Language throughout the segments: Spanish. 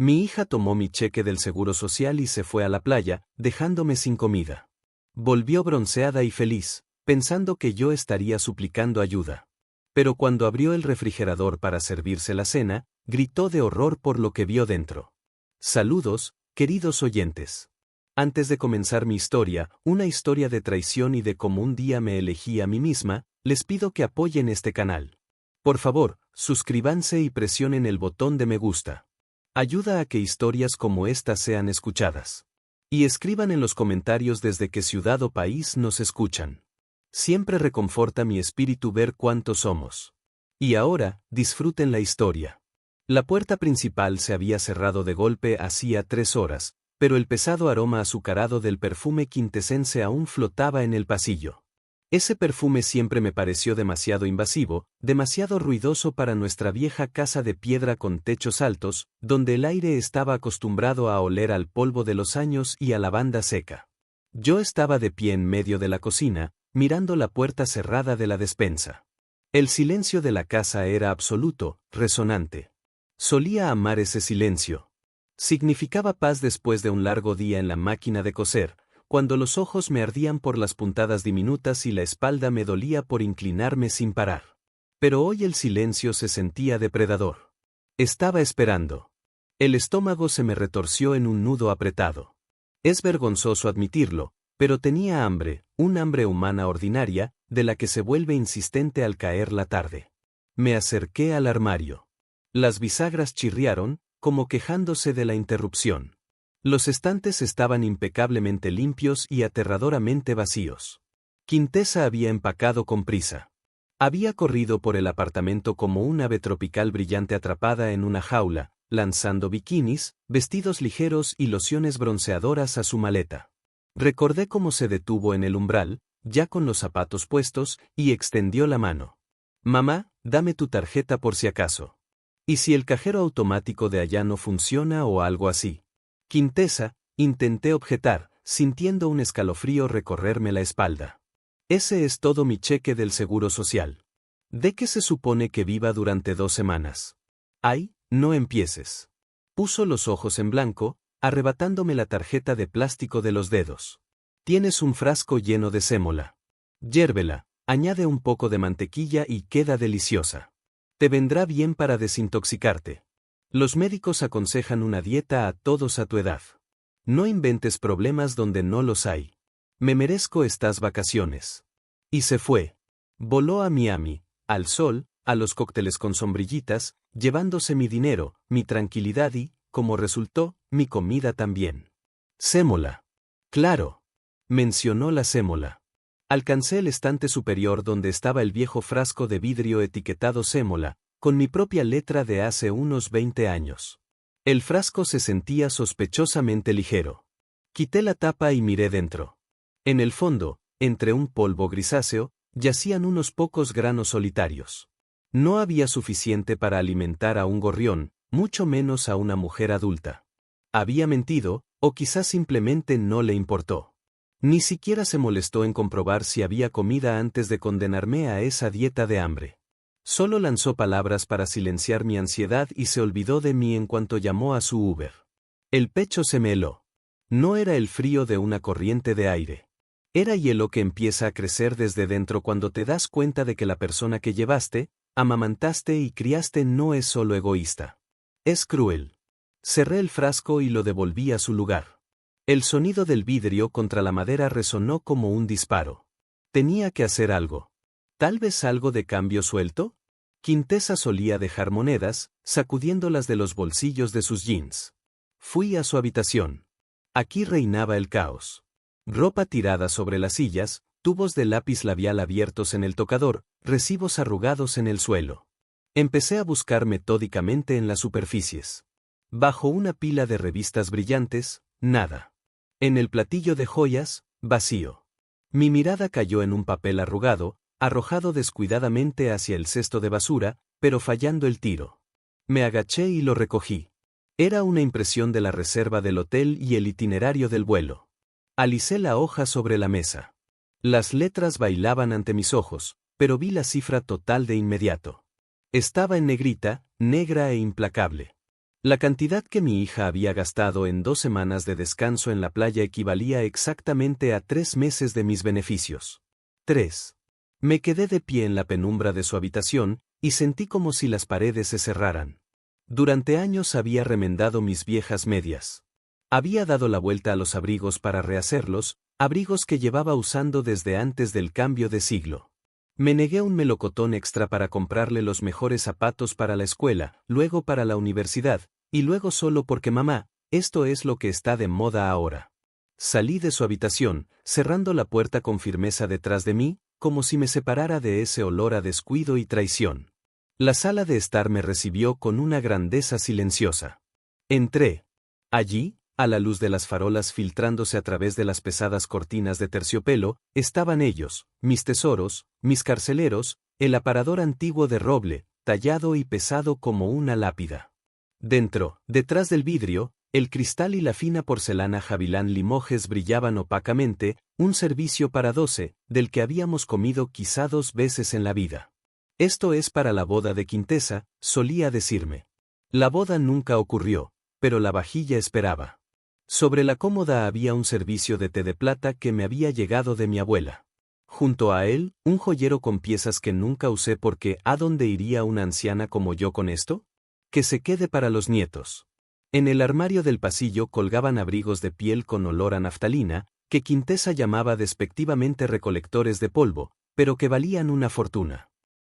Mi hija tomó mi cheque del Seguro Social y se fue a la playa, dejándome sin comida. Volvió bronceada y feliz, pensando que yo estaría suplicando ayuda. Pero cuando abrió el refrigerador para servirse la cena, gritó de horror por lo que vio dentro. Saludos, queridos oyentes. Antes de comenzar mi historia, una historia de traición y de cómo un día me elegí a mí misma, les pido que apoyen este canal. Por favor, suscríbanse y presionen el botón de me gusta. Ayuda a que historias como esta sean escuchadas. Y escriban en los comentarios desde qué ciudad o país nos escuchan. Siempre reconforta mi espíritu ver cuántos somos. Y ahora, disfruten la historia. La puerta principal se había cerrado de golpe hacía 3 horas, pero el pesado aroma azucarado del perfume quintesense aún flotaba en el pasillo. Ese perfume siempre me pareció demasiado invasivo, demasiado ruidoso para nuestra vieja casa de piedra con techos altos, donde el aire estaba acostumbrado a oler al polvo de los años y a lavanda seca. Yo estaba de pie en medio de la cocina, mirando la puerta cerrada de la despensa. El silencio de la casa era absoluto, resonante. Solía amar ese silencio. Significaba paz después de un largo día en la máquina de coser, cuando los ojos me ardían por las puntadas diminutas y la espalda me dolía por inclinarme sin parar. Pero hoy el silencio se sentía depredador. Estaba esperando. El estómago se me retorció en un nudo apretado. Es vergonzoso admitirlo, pero tenía hambre, un hambre humana ordinaria, de la que se vuelve insistente al caer la tarde. Me acerqué al armario. Las bisagras chirriaron, como quejándose de la interrupción. Los estantes estaban impecablemente limpios y aterradoramente vacíos. Quintesa había empacado con prisa. Había corrido por el apartamento como un ave tropical brillante atrapada en una jaula, lanzando bikinis, vestidos ligeros y lociones bronceadoras a su maleta. Recordé cómo se detuvo en el umbral, ya con los zapatos puestos, y extendió la mano. «Mamá, dame tu tarjeta por si acaso. ¿Y si el cajero automático de allá no funciona o algo así?» Quintesa, intenté objetar, sintiendo un escalofrío recorrerme la espalda. Ese es todo mi cheque del Seguro Social. ¿De qué se supone que viva durante 2 semanas? ¡Ay, no empieces! Puso los ojos en blanco, arrebatándome la tarjeta de plástico de los dedos. Tienes un frasco lleno de sémola. Hiérvela, añade un poco de mantequilla y queda deliciosa. Te vendrá bien para desintoxicarte. Los médicos aconsejan una dieta a todos a tu edad. No inventes problemas donde no los hay. Me merezco estas vacaciones. Y se fue. Voló a Miami, al sol, a los cócteles con sombrillitas, llevándose mi dinero, mi tranquilidad y, como resultó, mi comida también. Sémola. Claro. Mencionó la sémola. Alcancé el estante superior donde estaba el viejo frasco de vidrio etiquetado sémola, con mi propia letra de hace unos 20 años. El frasco se sentía sospechosamente ligero. Quité la tapa y miré dentro. En el fondo, entre un polvo grisáceo, yacían unos pocos granos solitarios. No había suficiente para alimentar a un gorrión, mucho menos a una mujer adulta. Había mentido, o quizás simplemente no le importó. Ni siquiera se molestó en comprobar si había comida antes de condenarme a esa dieta de hambre. Solo lanzó palabras para silenciar mi ansiedad y se olvidó de mí en cuanto llamó a su Uber. El pecho se me heló. No era el frío de una corriente de aire. Era hielo que empieza a crecer desde dentro cuando te das cuenta de que la persona que llevaste, amamantaste y criaste no es solo egoísta. Es cruel. Cerré el frasco y lo devolví a su lugar. El sonido del vidrio contra la madera resonó como un disparo. Tenía que hacer algo. ¿Tal vez algo de cambio suelto? Quintesa solía dejar monedas, sacudiéndolas de los bolsillos de sus jeans. Fui a su habitación. Aquí reinaba el caos. Ropa tirada sobre las sillas, tubos de lápiz labial abiertos en el tocador, recibos arrugados en el suelo. Empecé a buscar metódicamente en las superficies. Bajo una pila de revistas brillantes, nada. En el platillo de joyas, vacío. Mi mirada cayó en un papel arrugado, arrojado descuidadamente hacia el cesto de basura, pero fallando el tiro. Me agaché y lo recogí. Era una impresión de la reserva del hotel y el itinerario del vuelo. Alicé la hoja sobre la mesa. Las letras bailaban ante mis ojos, pero vi la cifra total de inmediato. Estaba en negrita, negra e implacable. La cantidad que mi hija había gastado en 2 semanas de descanso en la playa equivalía exactamente a 3 meses de mis beneficios. 3. Me quedé de pie en la penumbra de su habitación, y sentí como si las paredes se cerraran. Durante años había remendado mis viejas medias. Había dado la vuelta a los abrigos para rehacerlos, abrigos que llevaba usando desde antes del cambio de siglo. Me negué un melocotón extra para comprarle los mejores zapatos para la escuela, luego para la universidad, y luego solo porque mamá, esto es lo que está de moda ahora. Salí de su habitación, cerrando la puerta con firmeza detrás de mí, como si me separara de ese olor a descuido y traición. La sala de estar me recibió con una grandeza silenciosa. Entré. Allí, a la luz de las farolas filtrándose a través de las pesadas cortinas de terciopelo, estaban ellos, mis tesoros, mis carceleros, el aparador antiguo de roble, tallado y pesado como una lápida. Dentro, detrás del vidrio, el cristal y la fina porcelana Javilán Limoges brillaban opacamente, un servicio para 12, del que habíamos comido quizá 2 veces en la vida. Esto es para la boda de Quintesa, solía decirme. La boda nunca ocurrió, pero la vajilla esperaba. Sobre la cómoda había un servicio de té de plata que me había llegado de mi abuela. Junto a él, un joyero con piezas que nunca usé porque ¿a dónde iría una anciana como yo con esto? Que se quede para los nietos. En el armario del pasillo colgaban abrigos de piel con olor a naftalina, que Quintesa llamaba despectivamente recolectores de polvo, pero que valían una fortuna.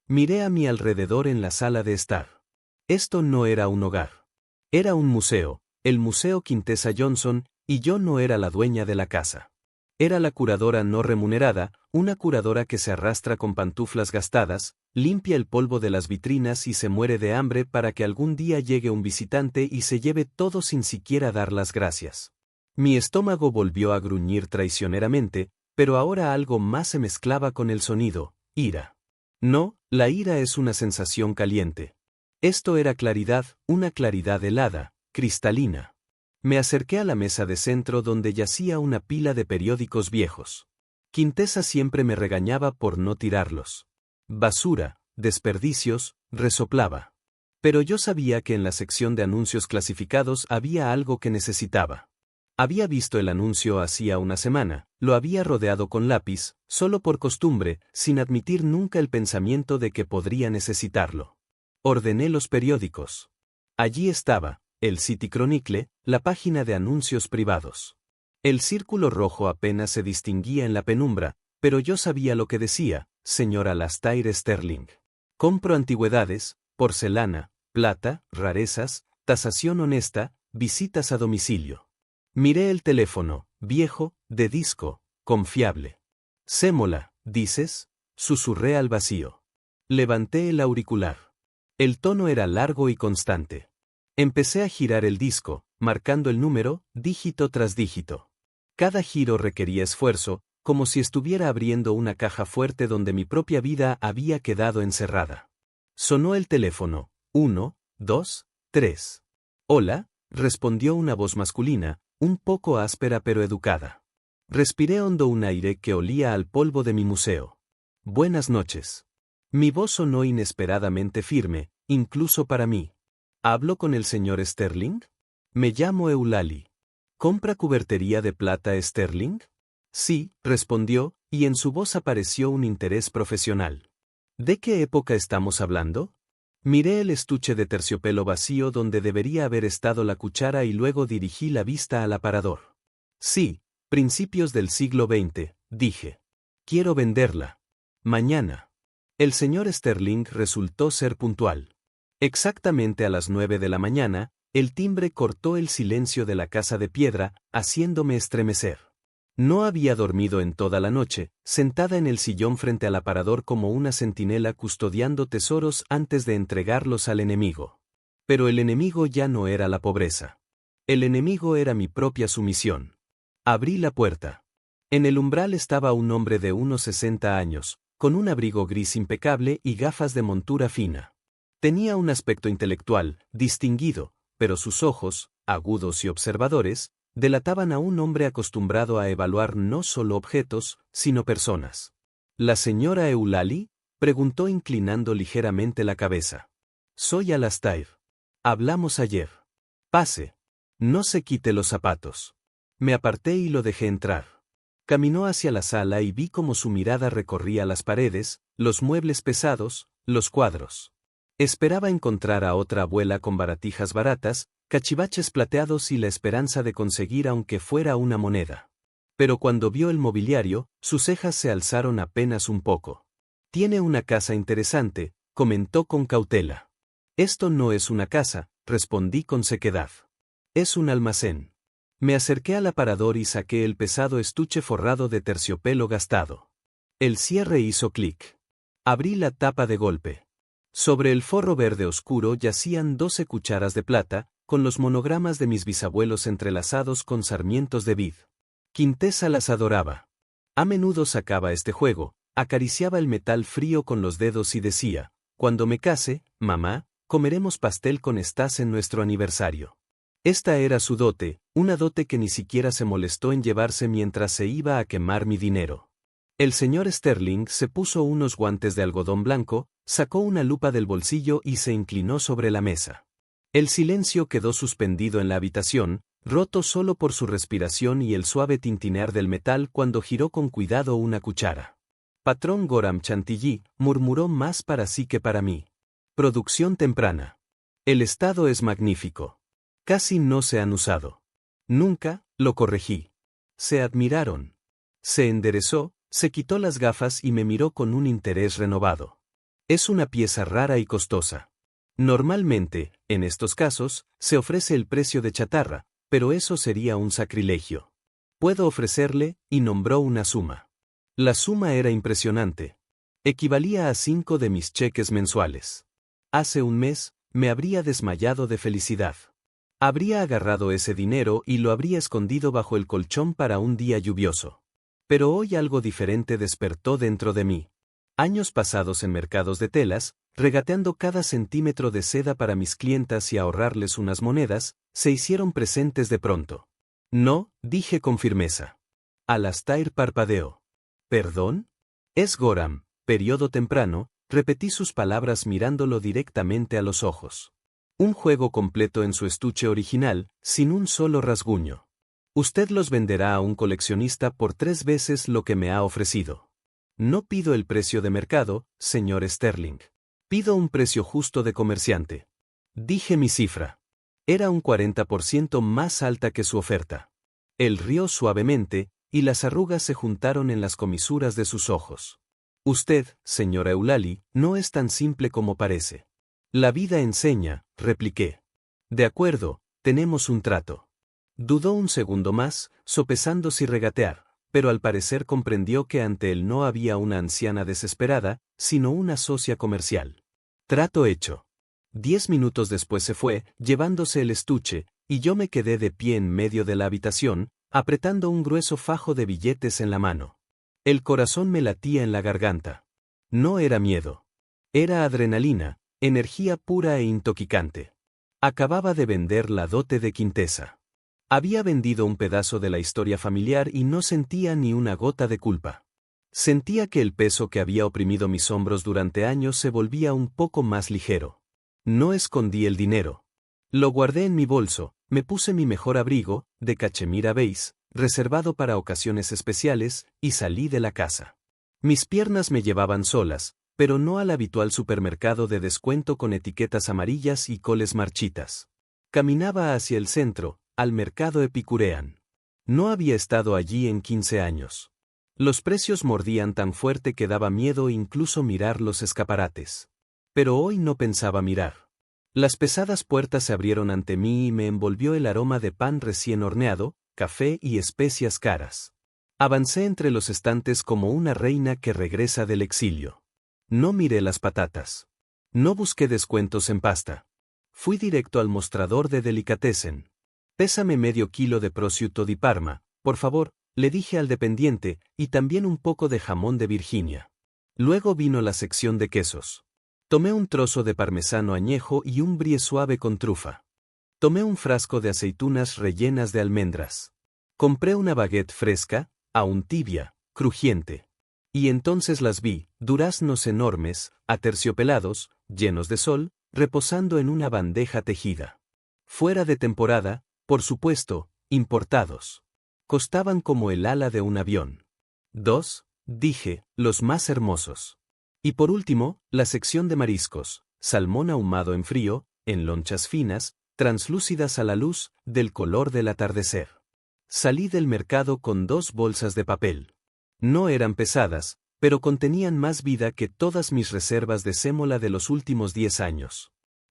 Miré a mi alrededor en la sala de estar. Esto no era un hogar. Era un museo. El Museo Quintesa Johnson, y yo no era la dueña de la casa. Era la curadora no remunerada, una curadora que se arrastra con pantuflas gastadas, limpia el polvo de las vitrinas y se muere de hambre para que algún día llegue un visitante y se lleve todo sin siquiera dar las gracias. Mi estómago volvió a gruñir traicioneramente, pero ahora algo más se mezclaba con el sonido, ira. No, la ira es una sensación caliente. Esto era claridad, una claridad helada, cristalina. Me acerqué a la mesa de centro donde yacía una pila de periódicos viejos. Quintesa siempre me regañaba por no tirarlos. Basura, desperdicios, resoplaba. Pero yo sabía que en la sección de anuncios clasificados había algo que necesitaba. Había visto el anuncio hacía una semana, lo había rodeado con lápiz, solo por costumbre, sin admitir nunca el pensamiento de que podría necesitarlo. Ordené los periódicos. Allí estaba, el City Chronicle, la página de anuncios privados. El círculo rojo apenas se distinguía en la penumbra, pero yo sabía lo que decía, señora Alastair Sterling. Compro antigüedades, porcelana, plata, rarezas, tasación honesta, visitas a domicilio. Miré el teléfono, viejo, de disco, confiable. Sémola, ¿dices? Susurré al vacío. Levanté el auricular. El tono era largo y constante. Empecé a girar el disco, marcando el número, dígito tras dígito. Cada giro requería esfuerzo, como si estuviera abriendo una caja fuerte donde mi propia vida había quedado encerrada. Sonó el teléfono. 1, 2, 3. Hola, respondió una voz masculina, un poco áspera pero educada. Respiré hondo un aire que olía al polvo de mi museo. Buenas noches. Mi voz sonó inesperadamente firme, incluso para mí. ¿Hablo con el señor Sterling? Me llamo Eulalie. ¿Compra cubertería de plata Sterling? Sí, respondió, y en su voz apareció un interés profesional. ¿De qué época estamos hablando? Miré el estuche de terciopelo vacío donde debería haber estado la cuchara y luego dirigí la vista al aparador. Sí, principios del siglo XX, dije. Quiero venderla. Mañana. El señor Sterling resultó ser puntual. Exactamente a las 9 de la mañana, el timbre cortó el silencio de la casa de piedra, haciéndome estremecer. No había dormido en toda la noche, sentada en el sillón frente al aparador como una centinela custodiando tesoros antes de entregarlos al enemigo. Pero el enemigo ya no era la pobreza. El enemigo era mi propia sumisión. Abrí la puerta. En el umbral estaba un hombre de unos 60 años, con un abrigo gris impecable y gafas de montura fina. Tenía un aspecto intelectual, distinguido, pero sus ojos, agudos y observadores, delataban a un hombre acostumbrado a evaluar no solo objetos, sino personas. ¿La señora Eulalie? Preguntó inclinando ligeramente la cabeza. Soy Alastair. Hablamos ayer. Pase. No se quite los zapatos. Me aparté y lo dejé entrar. Caminó hacia la sala y vi cómo su mirada recorría las paredes, los muebles pesados, los cuadros. Esperaba encontrar a otra abuela con baratijas baratas, cachivaches plateados y la esperanza de conseguir aunque fuera una moneda. Pero cuando vio el mobiliario, sus cejas se alzaron apenas un poco. Tiene una casa interesante, comentó con cautela. Esto no es una casa, respondí con sequedad. Es un almacén. Me acerqué al aparador y saqué el pesado estuche forrado de terciopelo gastado. El cierre hizo clic. Abrí la tapa de golpe. Sobre el forro verde oscuro yacían 12 cucharas de plata, con los monogramas de mis bisabuelos entrelazados con sarmientos de vid. Quintesa las adoraba. A menudo sacaba este juego, acariciaba el metal frío con los dedos y decía, cuando me case, mamá, comeremos pastel con estas en nuestro aniversario. Esta era su dote, una dote que ni siquiera se molestó en llevarse mientras se iba a quemar mi dinero. El señor Sterling se puso unos guantes de algodón blanco, sacó una lupa del bolsillo y se inclinó sobre la mesa. El silencio quedó suspendido en la habitación, roto solo por su respiración y el suave tintinear del metal cuando giró con cuidado una cuchara. Patrón Gorham Chantilly, murmuró más para sí que para mí. Producción temprana. El estado es magnífico. Casi no se han usado. Nunca, lo corregí. Se admiraron. Se enderezó, se quitó las gafas y me miró con un interés renovado. Es una pieza rara y costosa. Normalmente, en estos casos, se ofrece el precio de chatarra, pero eso sería un sacrilegio. Puedo ofrecerle, y nombró una suma. La suma era impresionante. Equivalía a 5 de mis cheques mensuales. Hace un mes, me habría desmayado de felicidad. Habría agarrado ese dinero y lo habría escondido bajo el colchón para un día lluvioso. Pero hoy algo diferente despertó dentro de mí. Años pasados en mercados de telas, regateando cada centímetro de seda para mis clientas y ahorrarles unas monedas, se hicieron presentes de pronto. No, dije con firmeza. Alastair parpadeó. ¿Perdón? Es Gorham, periodo temprano, repetí sus palabras mirándolo directamente a los ojos. Un juego completo en su estuche original, sin un solo rasguño. Usted los venderá a un coleccionista por 3 veces lo que me ha ofrecido. No pido el precio de mercado, señor Sterling. Pido un precio justo de comerciante. Dije mi cifra. Era un 40% más alta que su oferta. Él rió suavemente, y las arrugas se juntaron en las comisuras de sus ojos. Usted, señora Eulalie, no es tan simple como parece. La vida enseña, repliqué. De acuerdo, tenemos un trato. Dudó un segundo más, sopesando si regatear, pero al parecer comprendió que ante él no había una anciana desesperada, sino una socia comercial. Trato hecho. 10 minutos después se fue, llevándose el estuche, y yo me quedé de pie en medio de la habitación, apretando un grueso fajo de billetes en la mano. El corazón me latía en la garganta. No era miedo. Era adrenalina, energía pura e intoxicante. Acababa de vender la dote de Quintesa. Había vendido un pedazo de la historia familiar y no sentía ni una gota de culpa. Sentía que el peso que había oprimido mis hombros durante años se volvía un poco más ligero. No escondí el dinero. Lo guardé en mi bolso, me puse mi mejor abrigo, de cachemira beige, reservado para ocasiones especiales, y salí de la casa. Mis piernas me llevaban solas, pero no al habitual supermercado de descuento con etiquetas amarillas y coles marchitas. Caminaba hacia el centro, al mercado Epicurean. No había estado allí en 15 años. Los precios mordían tan fuerte que daba miedo incluso mirar los escaparates. Pero hoy no pensaba mirar. Las pesadas puertas se abrieron ante mí y me envolvió el aroma de pan recién horneado, café y especias caras. Avancé entre los estantes como una reina que regresa del exilio. No miré las patatas. No busqué descuentos en pasta. Fui directo al mostrador de delicatessen. Pésame medio kilo de prosciutto di Parma, por favor, le dije al dependiente, y también un poco de jamón de Virginia. Luego vino la sección de quesos. Tomé un trozo de parmesano añejo y un brie suave con trufa. Tomé un frasco de aceitunas rellenas de almendras. Compré una baguette fresca, aún tibia, crujiente. Y entonces las vi, duraznos enormes, aterciopelados, llenos de sol, reposando en una bandeja tejida. Fuera de temporada, por supuesto, importados. Costaban como el ala de un avión. 2, dije, los más hermosos. Y por último, la sección de mariscos, salmón ahumado en frío, en lonchas finas, translúcidas a la luz, del color del atardecer. Salí del mercado con 2 bolsas de papel. No eran pesadas, pero contenían más vida que todas mis reservas de sémola de los últimos 10 años.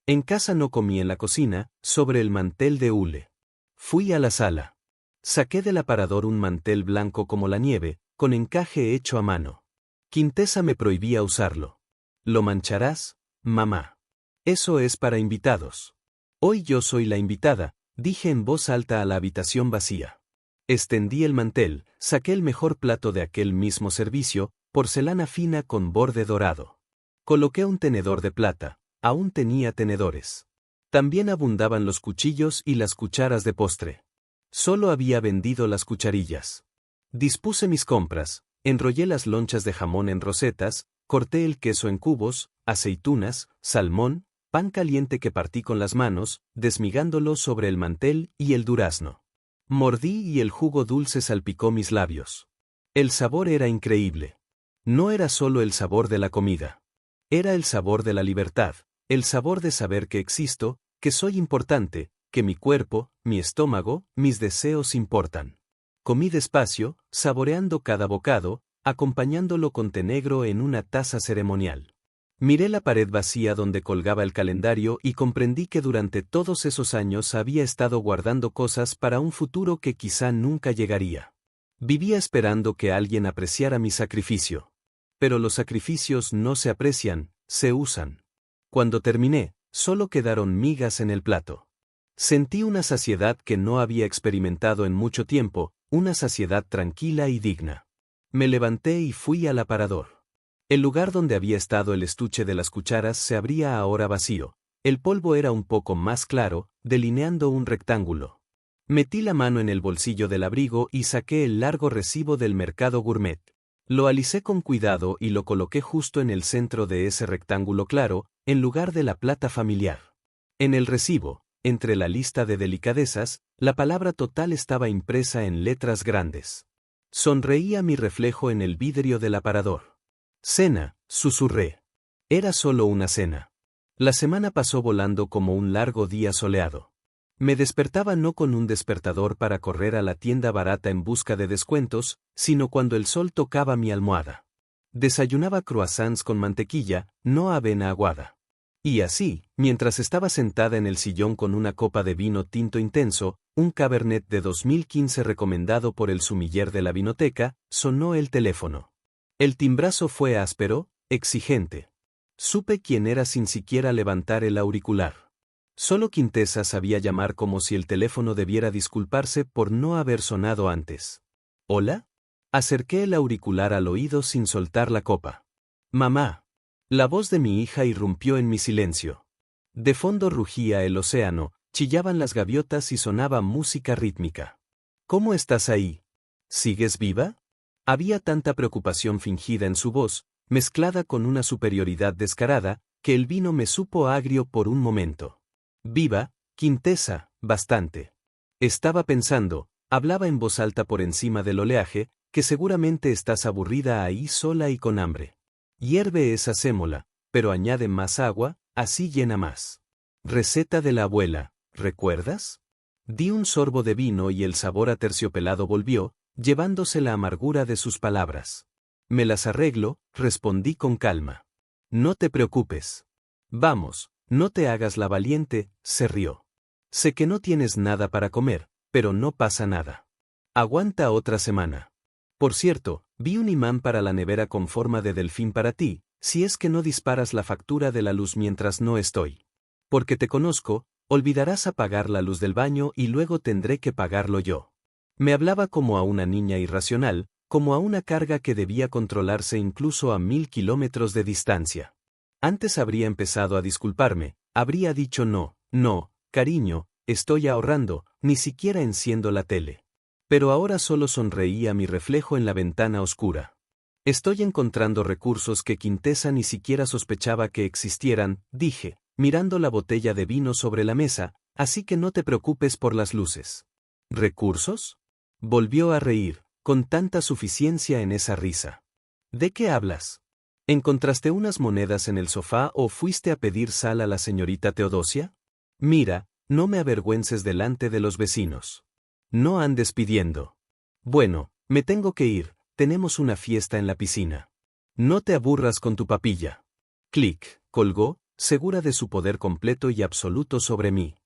En casa no comí en la cocina, sobre el mantel de hule. Fui a la sala. Saqué del aparador un mantel blanco como la nieve, con encaje hecho a mano. Quintesa me prohibía usarlo. ¿Lo mancharás, mamá? Eso es para invitados. Hoy yo soy la invitada, dije en voz alta a la habitación vacía. Extendí el mantel, saqué el mejor plato de aquel mismo servicio, porcelana fina con borde dorado. Coloqué un tenedor de plata, aún tenía tenedores. También abundaban los cuchillos y las cucharas de postre. Solo había vendido las cucharillas. Dispuse mis compras, enrollé las lonchas de jamón en rosetas, corté el queso en cubos, aceitunas, salmón, pan caliente que partí con las manos, desmigándolo sobre el mantel y el durazno. Mordí y el jugo dulce salpicó mis labios. El sabor era increíble. No era solo el sabor de la comida. Era el sabor de la libertad, el sabor de saber que existo, que soy importante, que mi cuerpo, mi estómago, mis deseos importan. Comí despacio, saboreando cada bocado, acompañándolo con té negro en una taza ceremonial. Miré la pared vacía donde colgaba el calendario y comprendí que durante todos esos años había estado guardando cosas para un futuro que quizá nunca llegaría. Vivía esperando que alguien apreciara mi sacrificio. Pero los sacrificios no se aprecian, se usan. Cuando terminé, solo quedaron migas en el plato. Sentí una saciedad que no había experimentado en mucho tiempo, una saciedad tranquila y digna. Me levanté y fui al aparador. El lugar donde había estado el estuche de las cucharas se abría ahora vacío. El polvo era un poco más claro, delineando un rectángulo. Metí la mano en el bolsillo del abrigo y saqué el largo recibo del mercado gourmet. Lo alisé con cuidado y lo coloqué justo en el centro de ese rectángulo claro, en lugar de la plata familiar. En el recibo, entre la lista de delicadezas, la palabra total estaba impresa en letras grandes. Sonreí a mi reflejo en el vidrio del aparador. Cena, susurré. Era solo una cena. La semana pasó volando como un largo día soleado. Me despertaba no con un despertador para correr a la tienda barata en busca de descuentos, sino cuando el sol tocaba mi almohada. Desayunaba croissants con mantequilla, no avena aguada. Y así, mientras estaba sentada en el sillón con una copa de vino tinto intenso, un Cabernet de 2015 recomendado por el sumiller de la vinoteca, sonó el teléfono. El timbrazo fue áspero, exigente. Supe quién era sin siquiera levantar el auricular. Solo Quintesa sabía llamar como si el teléfono debiera disculparse por no haber sonado antes. ¿Hola? Acerqué el auricular al oído sin soltar la copa. Mamá. La voz de mi hija irrumpió en mi silencio. De fondo rugía el océano, chillaban las gaviotas y sonaba música rítmica. ¿Cómo estás ahí? ¿Sigues viva? Había tanta preocupación fingida en su voz, mezclada con una superioridad descarada, que el vino me supo agrio por un momento. Viva, Quintesa, bastante. Estaba pensando, hablaba en voz alta por encima del oleaje, que seguramente estás aburrida ahí sola y con hambre. Hierve esa sémola, pero añade más agua, así llena más. Receta de la abuela, ¿recuerdas? Di un sorbo de vino y el sabor aterciopelado volvió, llevándose la amargura de sus palabras. Me las arreglo, respondí con calma. No te preocupes. Vamos, no te hagas la valiente, se rió. Sé que no tienes nada para comer, pero no pasa nada. Aguanta otra semana. Por cierto, vi un imán para la nevera con forma de delfín para ti, si es que no disparas la factura de la luz mientras no estoy. Porque te conozco, olvidarás apagar la luz del baño y luego tendré que pagarlo yo. Me hablaba como a una niña irracional, como a una carga que debía controlarse incluso a 1000 kilómetros de distancia. Antes habría empezado a disculparme, habría dicho no, cariño, estoy ahorrando, ni siquiera enciendo la tele. Pero ahora solo sonreía mi reflejo en la ventana oscura. Estoy encontrando recursos que Quintesa ni siquiera sospechaba que existieran, dije, mirando la botella de vino sobre la mesa, así que no te preocupes por las luces. ¿Recursos? Volvió a reír, con tanta suficiencia en esa risa. ¿De qué hablas? ¿Encontraste unas monedas en el sofá o fuiste a pedir sal a la señorita Teodosia? Mira, no me avergüences delante de los vecinos. No andes pidiendo. Bueno, me tengo que ir, tenemos una fiesta en la piscina. No te aburras con tu papilla. Clic, colgó, segura de su poder completo y absoluto sobre mí.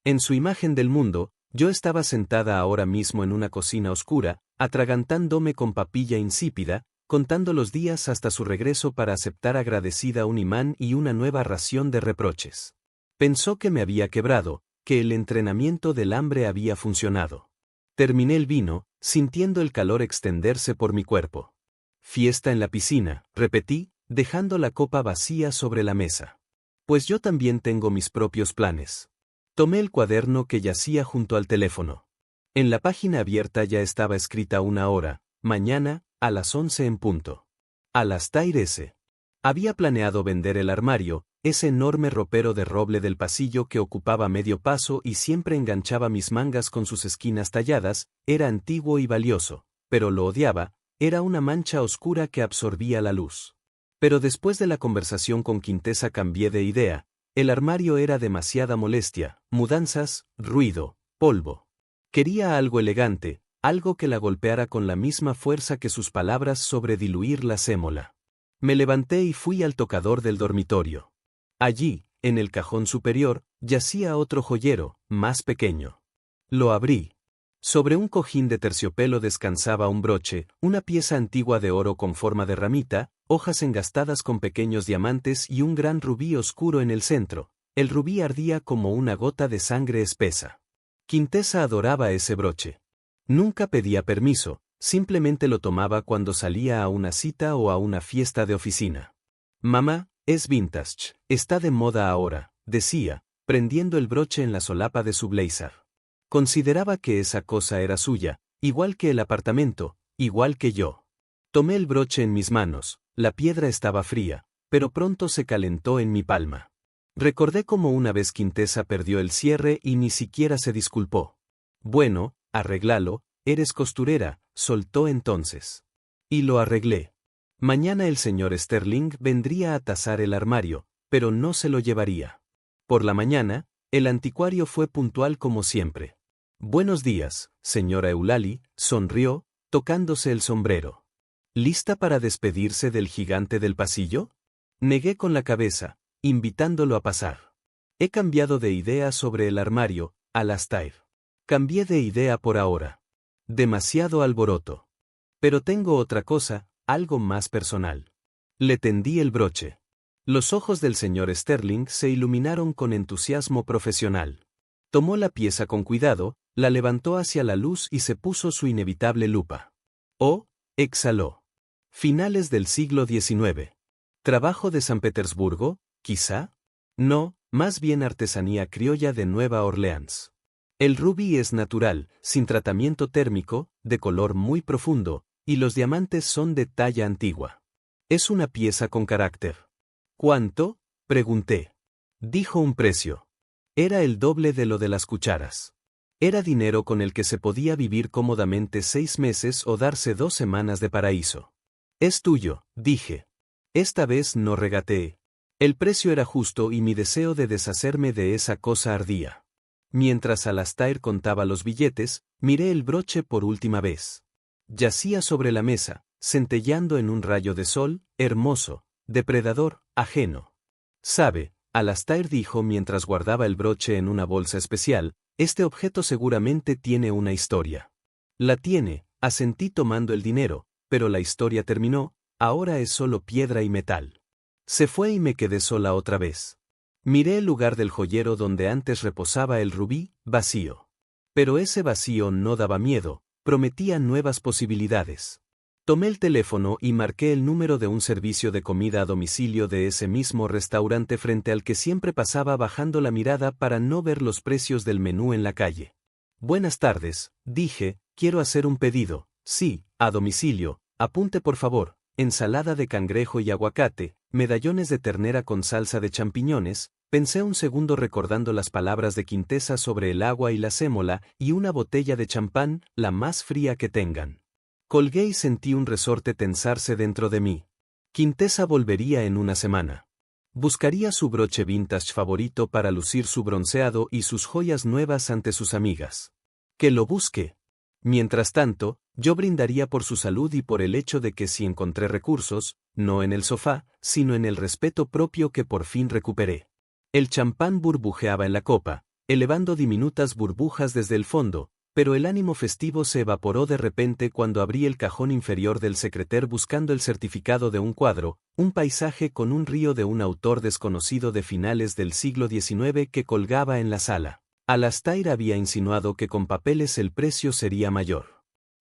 En su imagen del mundo, yo estaba sentada ahora mismo en una cocina oscura, atragantándome con papilla insípida, contando los días hasta su regreso para aceptar agradecida un imán y una nueva ración de reproches. Pensó que me había quebrado, que el entrenamiento del hambre había funcionado. Terminé el vino, sintiendo el calor extenderse por mi cuerpo. Fiesta en la piscina, repetí, dejando la copa vacía sobre la mesa. Pues yo también tengo mis propios planes. Tomé el cuaderno que yacía junto al teléfono. En la página abierta ya estaba escrita una hora, mañana, a las 11 en punto. Alastair S. Había planeado vender el armario, ese enorme ropero de roble del pasillo que ocupaba medio paso y siempre enganchaba mis mangas con sus esquinas talladas, era antiguo y valioso, pero lo odiaba, era una mancha oscura que absorbía la luz. Pero después de la conversación con Quintesa cambié de idea, el armario era demasiada molestia, mudanzas, ruido, polvo. Quería algo elegante, algo que la golpeara con la misma fuerza que sus palabras sobre diluir la sémola. Me levanté y fui al tocador del dormitorio. Allí, en el cajón superior, yacía otro joyero, más pequeño. Lo abrí. Sobre un cojín de terciopelo descansaba un broche, una pieza antigua de oro con forma de ramita, hojas engastadas con pequeños diamantes y un gran rubí oscuro en el centro. El rubí ardía como una gota de sangre espesa. Quintesa adoraba ese broche. Nunca pedía permiso, simplemente lo tomaba cuando salía a una cita o a una fiesta de oficina. Mamá, es vintage, está de moda ahora, decía, prendiendo el broche en la solapa de su blazer. Consideraba que esa cosa era suya, igual que el apartamento, igual que yo. Tomé el broche en mis manos, la piedra estaba fría, pero pronto se calentó en mi palma. Recordé cómo una vez Quintesa perdió el cierre y ni siquiera se disculpó. Bueno, arréglalo, eres costurera, soltó entonces. Y lo arreglé. Mañana el señor Sterling vendría a tasar el armario, pero no se lo llevaría. Por la mañana, el anticuario fue puntual como siempre. Buenos días, señora Eulalie, sonrió, tocándose el sombrero. ¿Lista para despedirse del gigante del pasillo? Negué con la cabeza, invitándolo a pasar. He cambiado de idea sobre el armario, Alastair. Cambié de idea por ahora. Demasiado alboroto. Pero tengo otra cosa, algo más personal. Le tendí el broche. Los ojos del señor Sterling se iluminaron con entusiasmo profesional. Tomó la pieza con cuidado, la levantó hacia la luz y se puso su inevitable lupa. Oh, exhaló. Finales del siglo XIX. ¿Trabajo de San Petersburgo, quizá? No, más bien artesanía criolla de Nueva Orleans. El rubí es natural, sin tratamiento térmico, de color muy profundo, y los diamantes son de talla antigua. Es una pieza con carácter. ¿Cuánto? Pregunté. Dijo un precio. Era el doble de lo de las cucharas. Era dinero con el que se podía vivir cómodamente 6 meses o darse 2 semanas de paraíso. Es tuyo, dije. Esta vez no regateé. El precio era justo y mi deseo de deshacerme de esa cosa ardía. Mientras Alastair contaba los billetes, miré el broche por última vez. Yacía sobre la mesa, centelleando en un rayo de sol, hermoso, depredador, ajeno. Sabe, Alastair dijo mientras guardaba el broche en una bolsa especial, este objeto seguramente tiene una historia. La tiene, asentí tomando el dinero, pero la historia terminó, ahora es solo piedra y metal. Se fue y me quedé sola otra vez. Miré el lugar del joyero donde antes reposaba el rubí, vacío. Pero ese vacío no daba miedo, prometía nuevas posibilidades. Tomé el teléfono y marqué el número de un servicio de comida a domicilio de ese mismo restaurante frente al que siempre pasaba bajando la mirada para no ver los precios del menú en la calle. Buenas tardes, dije, quiero hacer un pedido. Sí, a domicilio, apunte por favor, ensalada de cangrejo y aguacate, medallones de ternera con salsa de champiñones, Pensé un segundo recordando las palabras de Quintesa sobre el agua y la sémola y una botella de champán, la más fría que tengan. Colgué y sentí un resorte tensarse dentro de mí. Quintesa volvería en una semana. Buscaría su broche vintage favorito para lucir su bronceado y sus joyas nuevas ante sus amigas. Que lo busque. Mientras tanto, yo brindaría por su salud y por el hecho de que si encontré recursos, no en el sofá, sino en el respeto propio que por fin recuperé. El champán burbujeaba en la copa, elevando diminutas burbujas desde el fondo, pero el ánimo festivo se evaporó de repente cuando abrí el cajón inferior del secreter buscando el certificado de un cuadro, un paisaje con un río de un autor desconocido de finales del siglo XIX que colgaba en la sala. Alastair había insinuado que con papeles el precio sería mayor.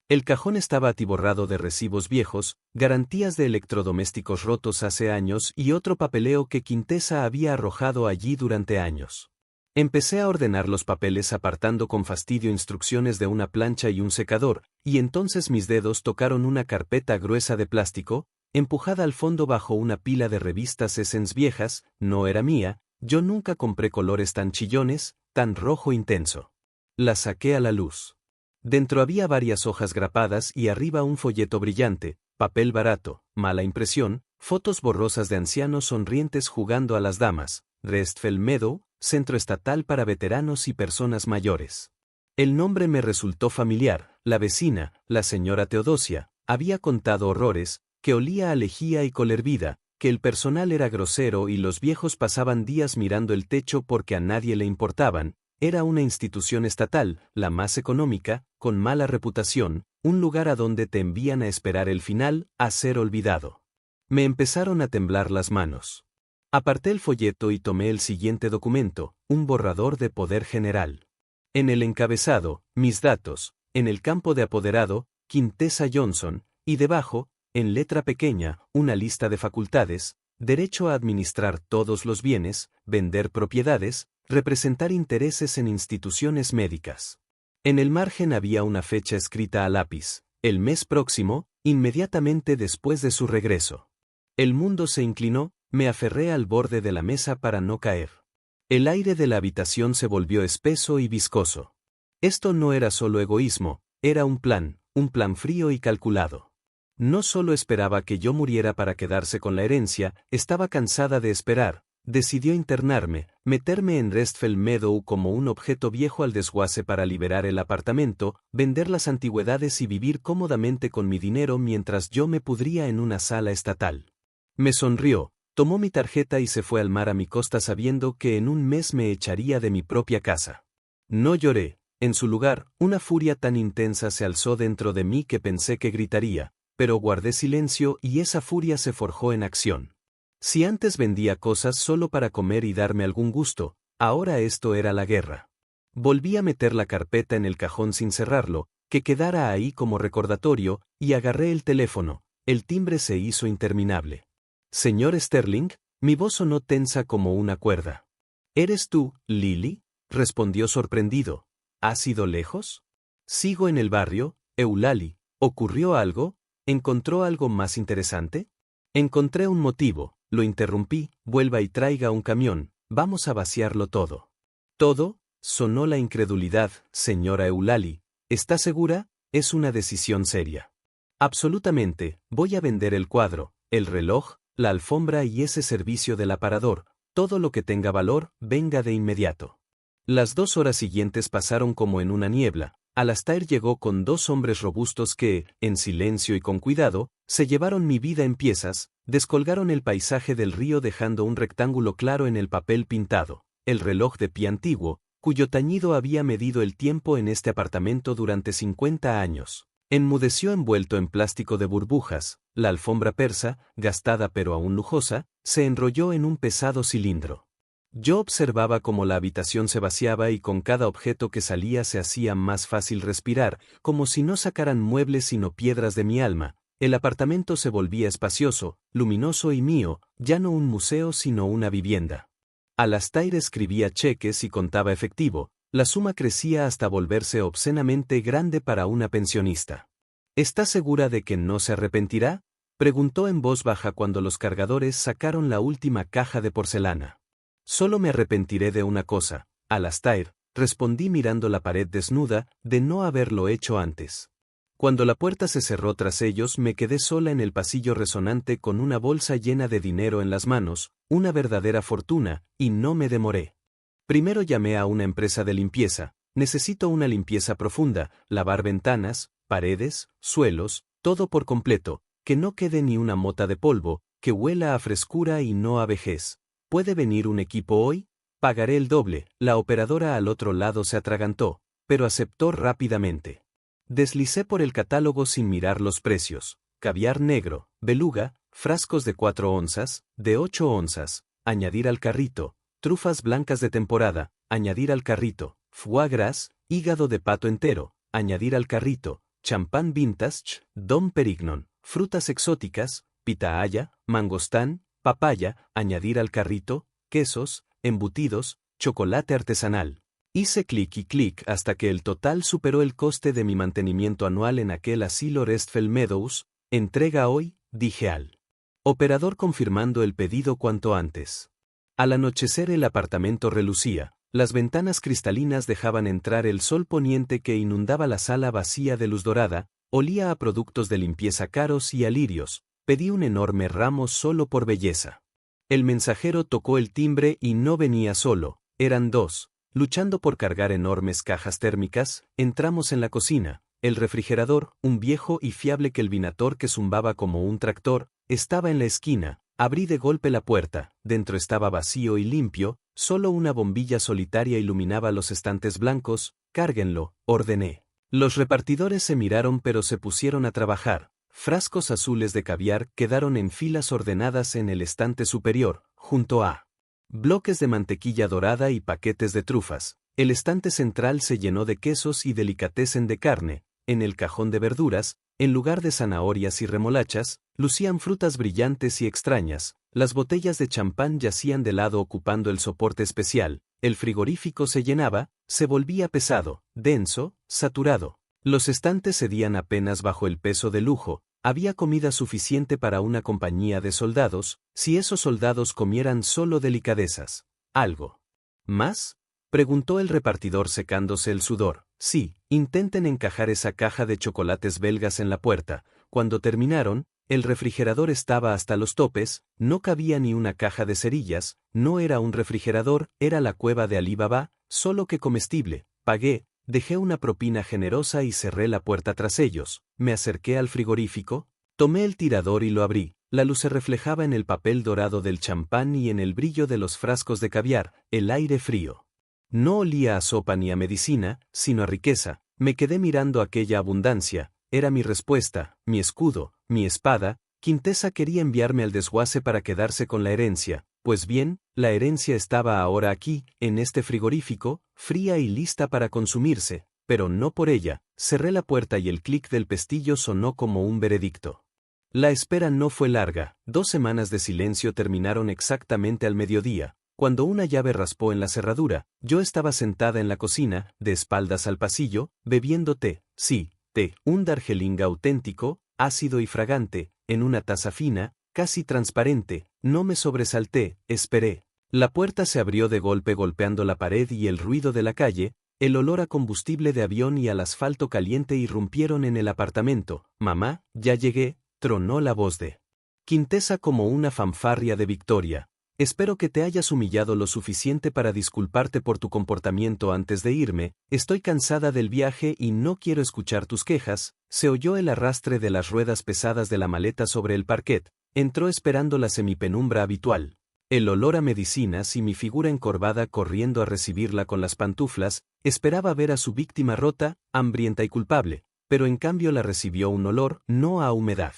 El cajón estaba atiborrado de recibos viejos, garantías de electrodomésticos rotos hace años y otro papeleo que Quintesa había arrojado allí durante años. Empecé a ordenar los papeles apartando con fastidio instrucciones de una plancha y un secador, y entonces mis dedos tocaron una carpeta gruesa de plástico, empujada al fondo bajo una pila de revistas Essence viejas. No era mía, yo nunca compré colores tan chillones, tan rojo intenso. La saqué a la luz. Dentro había varias hojas grapadas y arriba un folleto brillante, papel barato, mala impresión, fotos borrosas de ancianos sonrientes jugando a las damas, Restfeld Meadow, Centro Estatal para Veteranos y Personas Mayores. El nombre me resultó familiar, la vecina, la señora Teodosia, había contado horrores, que olía a lejía y colervida, que el personal era grosero y los viejos pasaban días mirando el techo porque a nadie le importaban. Era una institución estatal, la más económica, con mala reputación, un lugar a donde te envían a esperar el final, a ser olvidado. Me empezaron a temblar las manos. Aparté el folleto y tomé el siguiente documento, un borrador de poder general. En el encabezado, mis datos, en el campo de apoderado, Quintesa Johnson, y debajo, en letra pequeña, una lista de facultades, derecho a administrar todos los bienes, vender propiedades, representar intereses en instituciones médicas. En el margen había una fecha escrita a lápiz, el mes próximo, inmediatamente después de su regreso. El mundo se inclinó, me aferré al borde de la mesa para no caer. El aire de la habitación se volvió espeso y viscoso. Esto no era solo egoísmo, era un plan frío y calculado. No solo esperaba que yo muriera para quedarse con la herencia, estaba cansada de esperar. Decidió internarme, meterme en Restfeld Meadow como un objeto viejo al desguace para liberar el apartamento, vender las antigüedades y vivir cómodamente con mi dinero mientras yo me pudría en una sala estatal. Me sonrió, tomó mi tarjeta y se fue al mar a mi costa sabiendo que en un mes me echaría de mi propia casa. No lloré, en su lugar, una furia tan intensa se alzó dentro de mí que pensé que gritaría, pero guardé silencio y esa furia se forjó en acción. Si antes vendía cosas solo para comer y darme algún gusto, ahora esto era la guerra. Volví a meter la carpeta en el cajón sin cerrarlo, que quedara ahí como recordatorio, y agarré el teléfono. El timbre se hizo interminable. Señor Sterling, mi voz sonó tensa como una cuerda. ¿Eres tú, Lily? Respondió sorprendido. ¿Has ido lejos? Sigo en el barrio, Eulalie. ¿Ocurrió algo? ¿Encontró algo más interesante? Encontré un motivo. Lo interrumpí, vuelva y traiga un camión, vamos a vaciarlo todo. ¿Todo? Sonó la incredulidad, señora Eulalie. ¿Está segura? Es una decisión seria. Absolutamente, voy a vender el cuadro, el reloj, la alfombra y ese servicio del aparador, todo lo que tenga valor, venga de inmediato. Las 2 horas siguientes pasaron como en una niebla. Alastair llegó con 2 hombres robustos que, en silencio y con cuidado, se llevaron mi vida en piezas, descolgaron el paisaje del río dejando un rectángulo claro en el papel pintado, el reloj de pie antiguo, cuyo tañido había medido el tiempo en este apartamento durante 50 años. Enmudeció envuelto en plástico de burbujas, la alfombra persa, gastada pero aún lujosa, se enrolló en un pesado cilindro. Yo observaba cómo la habitación se vaciaba y con cada objeto que salía se hacía más fácil respirar, como si no sacaran muebles sino piedras de mi alma. El apartamento se volvía espacioso, luminoso y mío, ya no un museo sino una vivienda. Alastair escribía cheques y contaba efectivo, la suma crecía hasta volverse obscenamente grande para una pensionista. ¿Está segura de que no se arrepentirá?, preguntó en voz baja cuando los cargadores sacaron la última caja de porcelana. Solo me arrepentiré de una cosa, Alastair, respondí mirando la pared desnuda, de no haberlo hecho antes. Cuando la puerta se cerró tras ellos me quedé sola en el pasillo resonante con una bolsa llena de dinero en las manos, una verdadera fortuna, y no me demoré. Primero llamé a una empresa de limpieza. Necesito una limpieza profunda, lavar ventanas, paredes, suelos, todo por completo, que no quede ni una mota de polvo, que huela a frescura y no a vejez. ¿Puede venir un equipo hoy? Pagaré el doble. La operadora al otro lado se atragantó, pero aceptó rápidamente. Deslicé por el catálogo sin mirar los precios. Caviar negro, beluga, frascos de 4 onzas, de 8 onzas, añadir al carrito, trufas blancas de temporada, añadir al carrito, foie gras, hígado de pato entero, añadir al carrito, champán vintage, Dom Perignon, frutas exóticas, pitahaya, mangostán, papaya, añadir al carrito, quesos, embutidos, chocolate artesanal. Hice clic y clic hasta que el total superó el coste de mi mantenimiento anual en aquel asilo Restfeld Meadows. Entrega hoy, dije al operador confirmando el pedido cuanto antes. Al anochecer el apartamento relucía. Las ventanas cristalinas dejaban entrar el sol poniente que inundaba la sala vacía de luz dorada, olía a productos de limpieza caros y a lirios. Pedí un enorme ramo solo por belleza. El mensajero tocó el timbre y no venía solo, eran dos. Luchando por cargar enormes cajas térmicas, entramos en la cocina. El refrigerador, un viejo y fiable Kelvinator que zumbaba como un tractor, estaba en la esquina. Abrí de golpe la puerta, dentro estaba vacío y limpio, solo una bombilla solitaria iluminaba los estantes blancos. Cárguenlo, ordené. Los repartidores se miraron pero se pusieron a trabajar. Frascos azules de caviar quedaron en filas ordenadas en el estante superior, junto a bloques de mantequilla dorada y paquetes de trufas. El estante central se llenó de quesos y delicatessen de carne. En el cajón de verduras, en lugar de zanahorias y remolachas, lucían frutas brillantes y extrañas. Las botellas de champán yacían de lado ocupando el soporte especial. El frigorífico se llenaba, se volvía pesado, denso, saturado. Los estantes cedían apenas bajo el peso de lujo. Había comida suficiente para una compañía de soldados, si esos soldados comieran solo delicadezas. ¿Algo más? Preguntó el repartidor secándose el sudor. Sí, intenten encajar esa caja de chocolates belgas en la puerta. Cuando terminaron, el refrigerador estaba hasta los topes, no cabía ni una caja de cerillas, no era un refrigerador, era la cueva de Alí Baba, solo que comestible. Pagué. Dejé una propina generosa y cerré la puerta tras ellos. Me acerqué al frigorífico, tomé el tirador y lo abrí. La luz se reflejaba en el papel dorado del champán y en el brillo de los frascos de caviar, el aire frío. No olía a sopa ni a medicina, sino a riqueza. Me quedé mirando aquella abundancia. Era mi respuesta, mi escudo, mi espada. Quintesa quería enviarme al desguace para quedarse con la herencia. Pues bien, la herencia estaba ahora aquí, en este frigorífico, fría y lista para consumirse, pero no por ella. Cerré la puerta y el clic del pestillo sonó como un veredicto. La espera no fue larga. 2 semanas de silencio terminaron exactamente al mediodía. Cuando una llave raspó en la cerradura, yo estaba sentada en la cocina, de espaldas al pasillo, bebiendo té. Sí, té, un Darjeeling auténtico, ácido y fragante, en una taza fina, casi transparente. No me sobresalté, esperé. La puerta se abrió de golpe golpeando la pared y el ruido de la calle, el olor a combustible de avión y al asfalto caliente irrumpieron en el apartamento. Mamá, ya llegué, tronó la voz de Quintesa como una fanfarria de victoria. Espero que te hayas humillado lo suficiente para disculparte por tu comportamiento antes de irme. Estoy cansada del viaje y no quiero escuchar tus quejas. Se oyó el arrastre de las ruedas pesadas de la maleta sobre el parquet. Entró esperando la semipenumbra habitual. El olor a medicinas y mi figura encorvada corriendo a recibirla con las pantuflas. Esperaba ver a su víctima rota, hambrienta y culpable, pero en cambio la recibió un olor, no a humedad,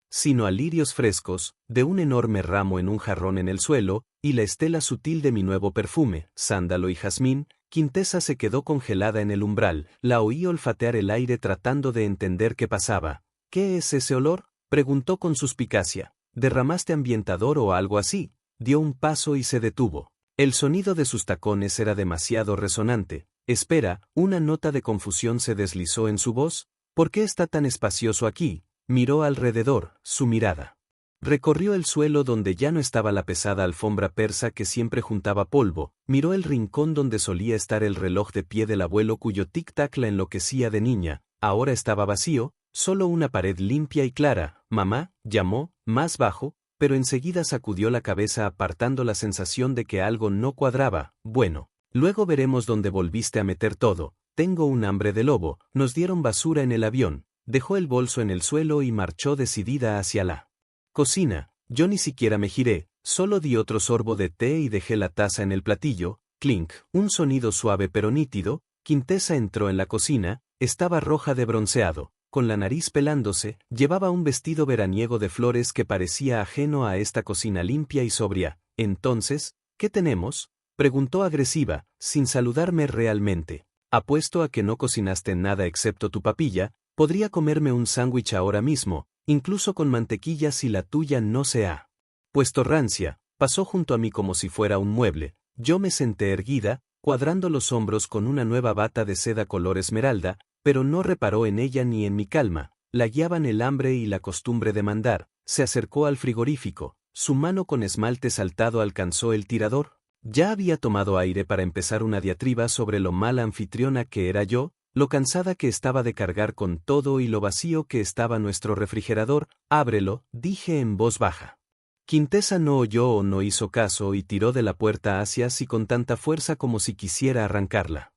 sino a lirios frescos, de un enorme ramo en un jarrón en el suelo, y la estela sutil de mi nuevo perfume, sándalo y jazmín. Quintesa se quedó congelada en el umbral. La oí olfatear el aire tratando de entender qué pasaba. ¿Qué es ese olor?, preguntó con suspicacia. ¿Derramaste ambientador o algo así? Dio un paso y se detuvo. El sonido de sus tacones era demasiado resonante. Espera, una nota de confusión se deslizó en su voz. ¿Por qué está tan espacioso aquí? Miró alrededor, su mirada Recorrió el suelo donde ya no estaba la pesada alfombra persa que siempre juntaba polvo, miró el rincón donde solía estar el reloj de pie del abuelo cuyo tic-tac la enloquecía de niña, ahora estaba vacío, solo una pared limpia y clara. Mamá, llamó, más bajo, pero enseguida sacudió la cabeza apartando la sensación de que algo no cuadraba. Bueno, luego veremos dónde volviste a meter todo, tengo un hambre de lobo. Nos dieron basura en el avión, dejó el bolso en el suelo y marchó decidida hacia la cocina. Yo ni siquiera me giré, solo di otro sorbo de té y dejé la taza en el platillo. Clink, un sonido suave pero nítido. Quintesa entró en la cocina, estaba roja de bronceado, con la nariz pelándose, llevaba un vestido veraniego de flores que parecía ajeno a esta cocina limpia y sobria. Entonces, ¿qué tenemos?, preguntó agresiva, sin saludarme realmente. Apuesto a que no cocinaste nada excepto tu papilla, podría comerme un sándwich ahora mismo, incluso con mantequilla si la tuya no se ha puesto rancia. Pasó junto a mí como si fuera un mueble. Yo me senté erguida, cuadrando los hombros con una nueva bata de seda color esmeralda, pero no reparó en ella ni en mi calma. La guiaban el hambre y la costumbre de mandar. Se acercó al frigorífico. Su mano con esmalte saltado alcanzó el tirador. Ya había tomado aire para empezar una diatriba sobre lo mala anfitriona que era yo, lo cansada que estaba de cargar con todo y lo vacío que estaba nuestro refrigerador. Ábrelo, dije en voz baja. Quintesa no oyó o no hizo caso y tiró de la puerta hacia sí con tanta fuerza como si quisiera arrancarla.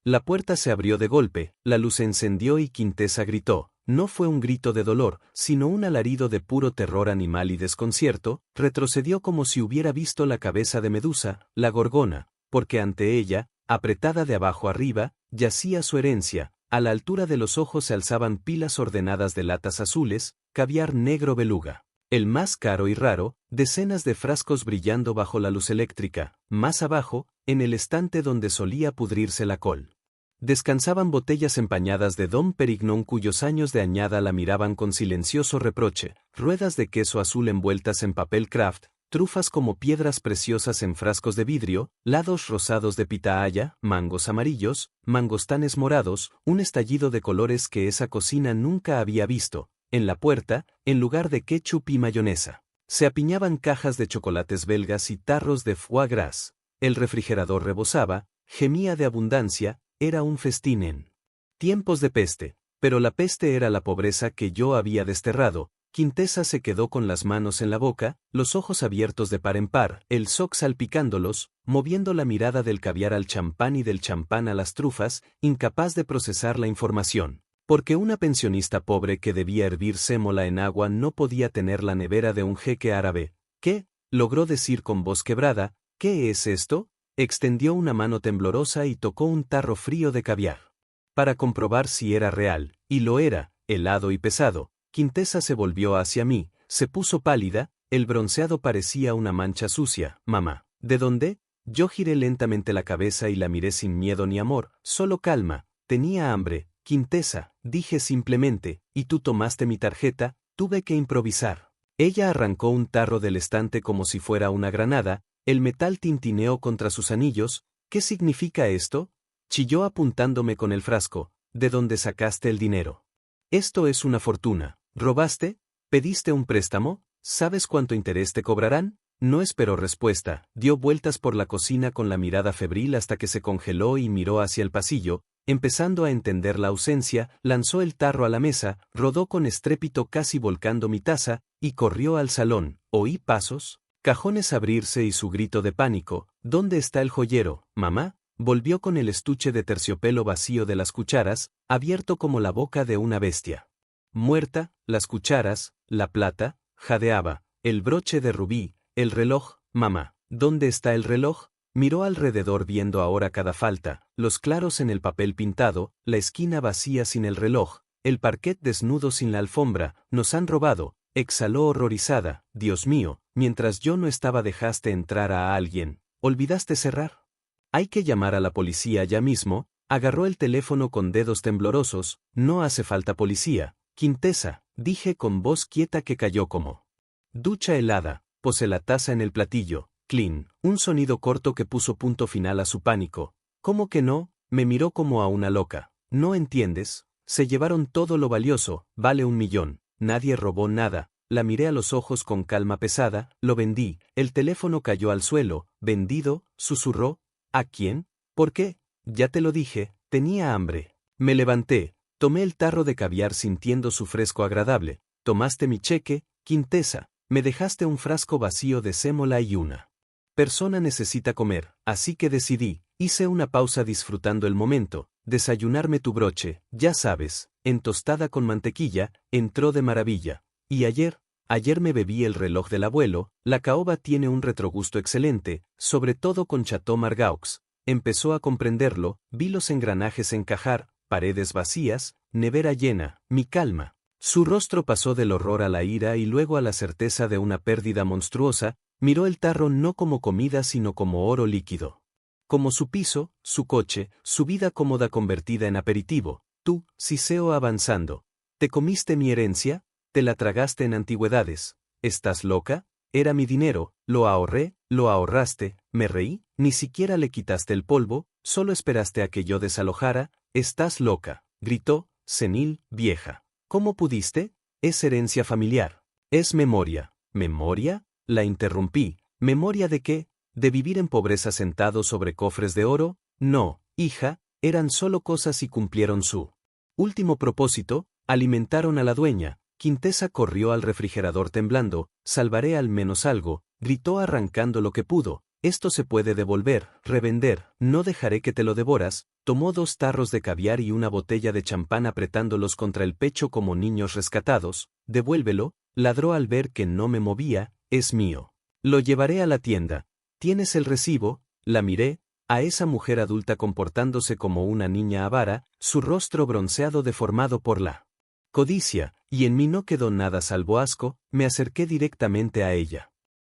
La puerta se abrió de golpe, la luz se encendió y Quintesa gritó. No fue un grito de dolor, sino un alarido de puro terror animal y desconcierto. Retrocedió como si hubiera visto la cabeza de Medusa, la gorgona, porque ante ella, apretada de abajo arriba, yacía su herencia. A la altura de los ojos se alzaban pilas ordenadas de latas azules, caviar negro beluga, el más caro y raro, decenas de frascos brillando bajo la luz eléctrica. Más abajo, en el estante donde solía pudrirse la col, descansaban botellas empañadas de Dom Perignon cuyos años de añada la miraban con silencioso reproche, ruedas de queso azul envueltas en papel craft, trufas como piedras preciosas en frascos de vidrio, lados rosados de pitahaya, mangos amarillos, mangostanes morados, un estallido de colores que esa cocina nunca había visto. En la puerta, en lugar de ketchup y mayonesa, se apiñaban cajas de chocolates belgas y tarros de foie gras. El refrigerador rebosaba, gemía de abundancia, era un festín en tiempos de peste, pero la peste era la pobreza que yo había desterrado. Quintesa se quedó con las manos en la boca, los ojos abiertos de par en par, el soc salpicándolos, moviendo la mirada del caviar al champán y del champán a las trufas, incapaz de procesar la información. Porque una pensionista pobre que debía hervir sémola en agua no podía tener la nevera de un jeque árabe. ¿Qué?, logró decir con voz quebrada. ¿Qué es esto? Extendió una mano temblorosa y tocó un tarro frío de caviar. Para comprobar si era real, y lo era, helado y pesado. Quintesa se volvió hacia mí, se puso pálida, el bronceado parecía una mancha sucia. Mamá, ¿de dónde? Yo giré lentamente la cabeza y la miré sin miedo ni amor, solo calma. Tenía hambre, Quintesa, dije simplemente, y tú tomaste mi tarjeta. Tuve que improvisar. Ella arrancó un tarro del estante como si fuera una granada, el metal tintineó contra sus anillos. ¿Qué significa esto?, chilló apuntándome con el frasco. ¿De dónde sacaste el dinero? Esto es una fortuna. ¿Robaste? ¿Pediste un préstamo? ¿Sabes cuánto interés te cobrarán? No esperó respuesta, dio vueltas por la cocina con la mirada febril hasta que se congeló y miró hacia el pasillo. Empezando a entender la ausencia, lanzó el tarro a la mesa, rodó con estrépito casi volcando mi taza, y corrió al salón. Oí pasos, cajones abrirse y su grito de pánico. ¿Dónde está el joyero, mamá? Volvió con el estuche de terciopelo vacío de las cucharas, abierto como la boca de una bestia muerta. Las cucharas, la plata, jadeaba, el broche de rubí, el reloj. Mamá, ¿dónde está el reloj? Miró alrededor viendo ahora cada falta, los claros en el papel pintado, la esquina vacía sin el reloj, el parquet desnudo sin la alfombra. Nos han robado, exhaló horrorizada. Dios mío, mientras yo no estaba dejaste entrar a alguien. ¿Olvidaste cerrar? Hay que llamar a la policía ya mismo. Agarró el teléfono con dedos temblorosos. No hace falta policía, Quintesa, dije con voz quieta que cayó como ducha helada. Posé la taza en el platillo. Clean, un sonido corto que puso punto final a su pánico. ¿Cómo que no? Me miró como a una loca. ¿No entiendes? Se llevaron todo lo valioso, vale 1 millón. Nadie robó nada. la miré a los ojos con calma pesada, lo vendí, el teléfono cayó al suelo, vendido, susurró, ¿a quién? ¿Por qué? Ya te lo dije, tenía hambre. Me levanté, tomé el tarro de caviar sintiendo su fresco agradable, tomaste mi cheque, Quintesa, me dejaste un frasco vacío de sémola y una persona necesita comer, así que decidí, hice una pausa disfrutando el momento, desayunarme tu broche, ya sabes, en tostada con mantequilla, entró de maravilla. Y ayer me bebí el reloj del abuelo, la caoba tiene un retrogusto excelente, sobre todo con Chateau Margaux. Empezó a comprenderlo, vi los engranajes encajar, paredes vacías, nevera llena, mi calma. Su rostro pasó del horror a la ira y luego a la certeza de una pérdida monstruosa, miró el tarro no como comida sino como oro líquido. Como su piso, su coche, su vida cómoda convertida en aperitivo. Tú, Siseo avanzando. ¿Te comiste mi herencia? ¿Te la tragaste en antigüedades? ¿Estás loca? Era mi dinero, lo ahorré, lo ahorraste, me reí, ni siquiera le quitaste el polvo, solo esperaste a que yo desalojara, estás loca, gritó, senil, vieja. ¿Cómo pudiste? Es herencia familiar. Es memoria. ¿Memoria? La interrumpí. ¿Memoria de qué? ¿De vivir en pobreza sentado sobre cofres de oro? No, hija, eran solo cosas y cumplieron su último propósito, alimentaron a la dueña. Quintesa corrió al refrigerador temblando, salvaré al menos algo, gritó arrancando lo que pudo, esto se puede devolver, revender, no dejaré que te lo devoras, tomó 2 tarros de caviar y una botella de champán apretándolos contra el pecho como niños rescatados, devuélvelo, ladró al ver que no me movía, es mío. Lo llevaré a la tienda. ¿Tienes el recibo? La miré, a esa mujer adulta comportándose como una niña avara, su rostro bronceado deformado por la codicia, y en mí no quedó nada salvo asco, me acerqué directamente a ella.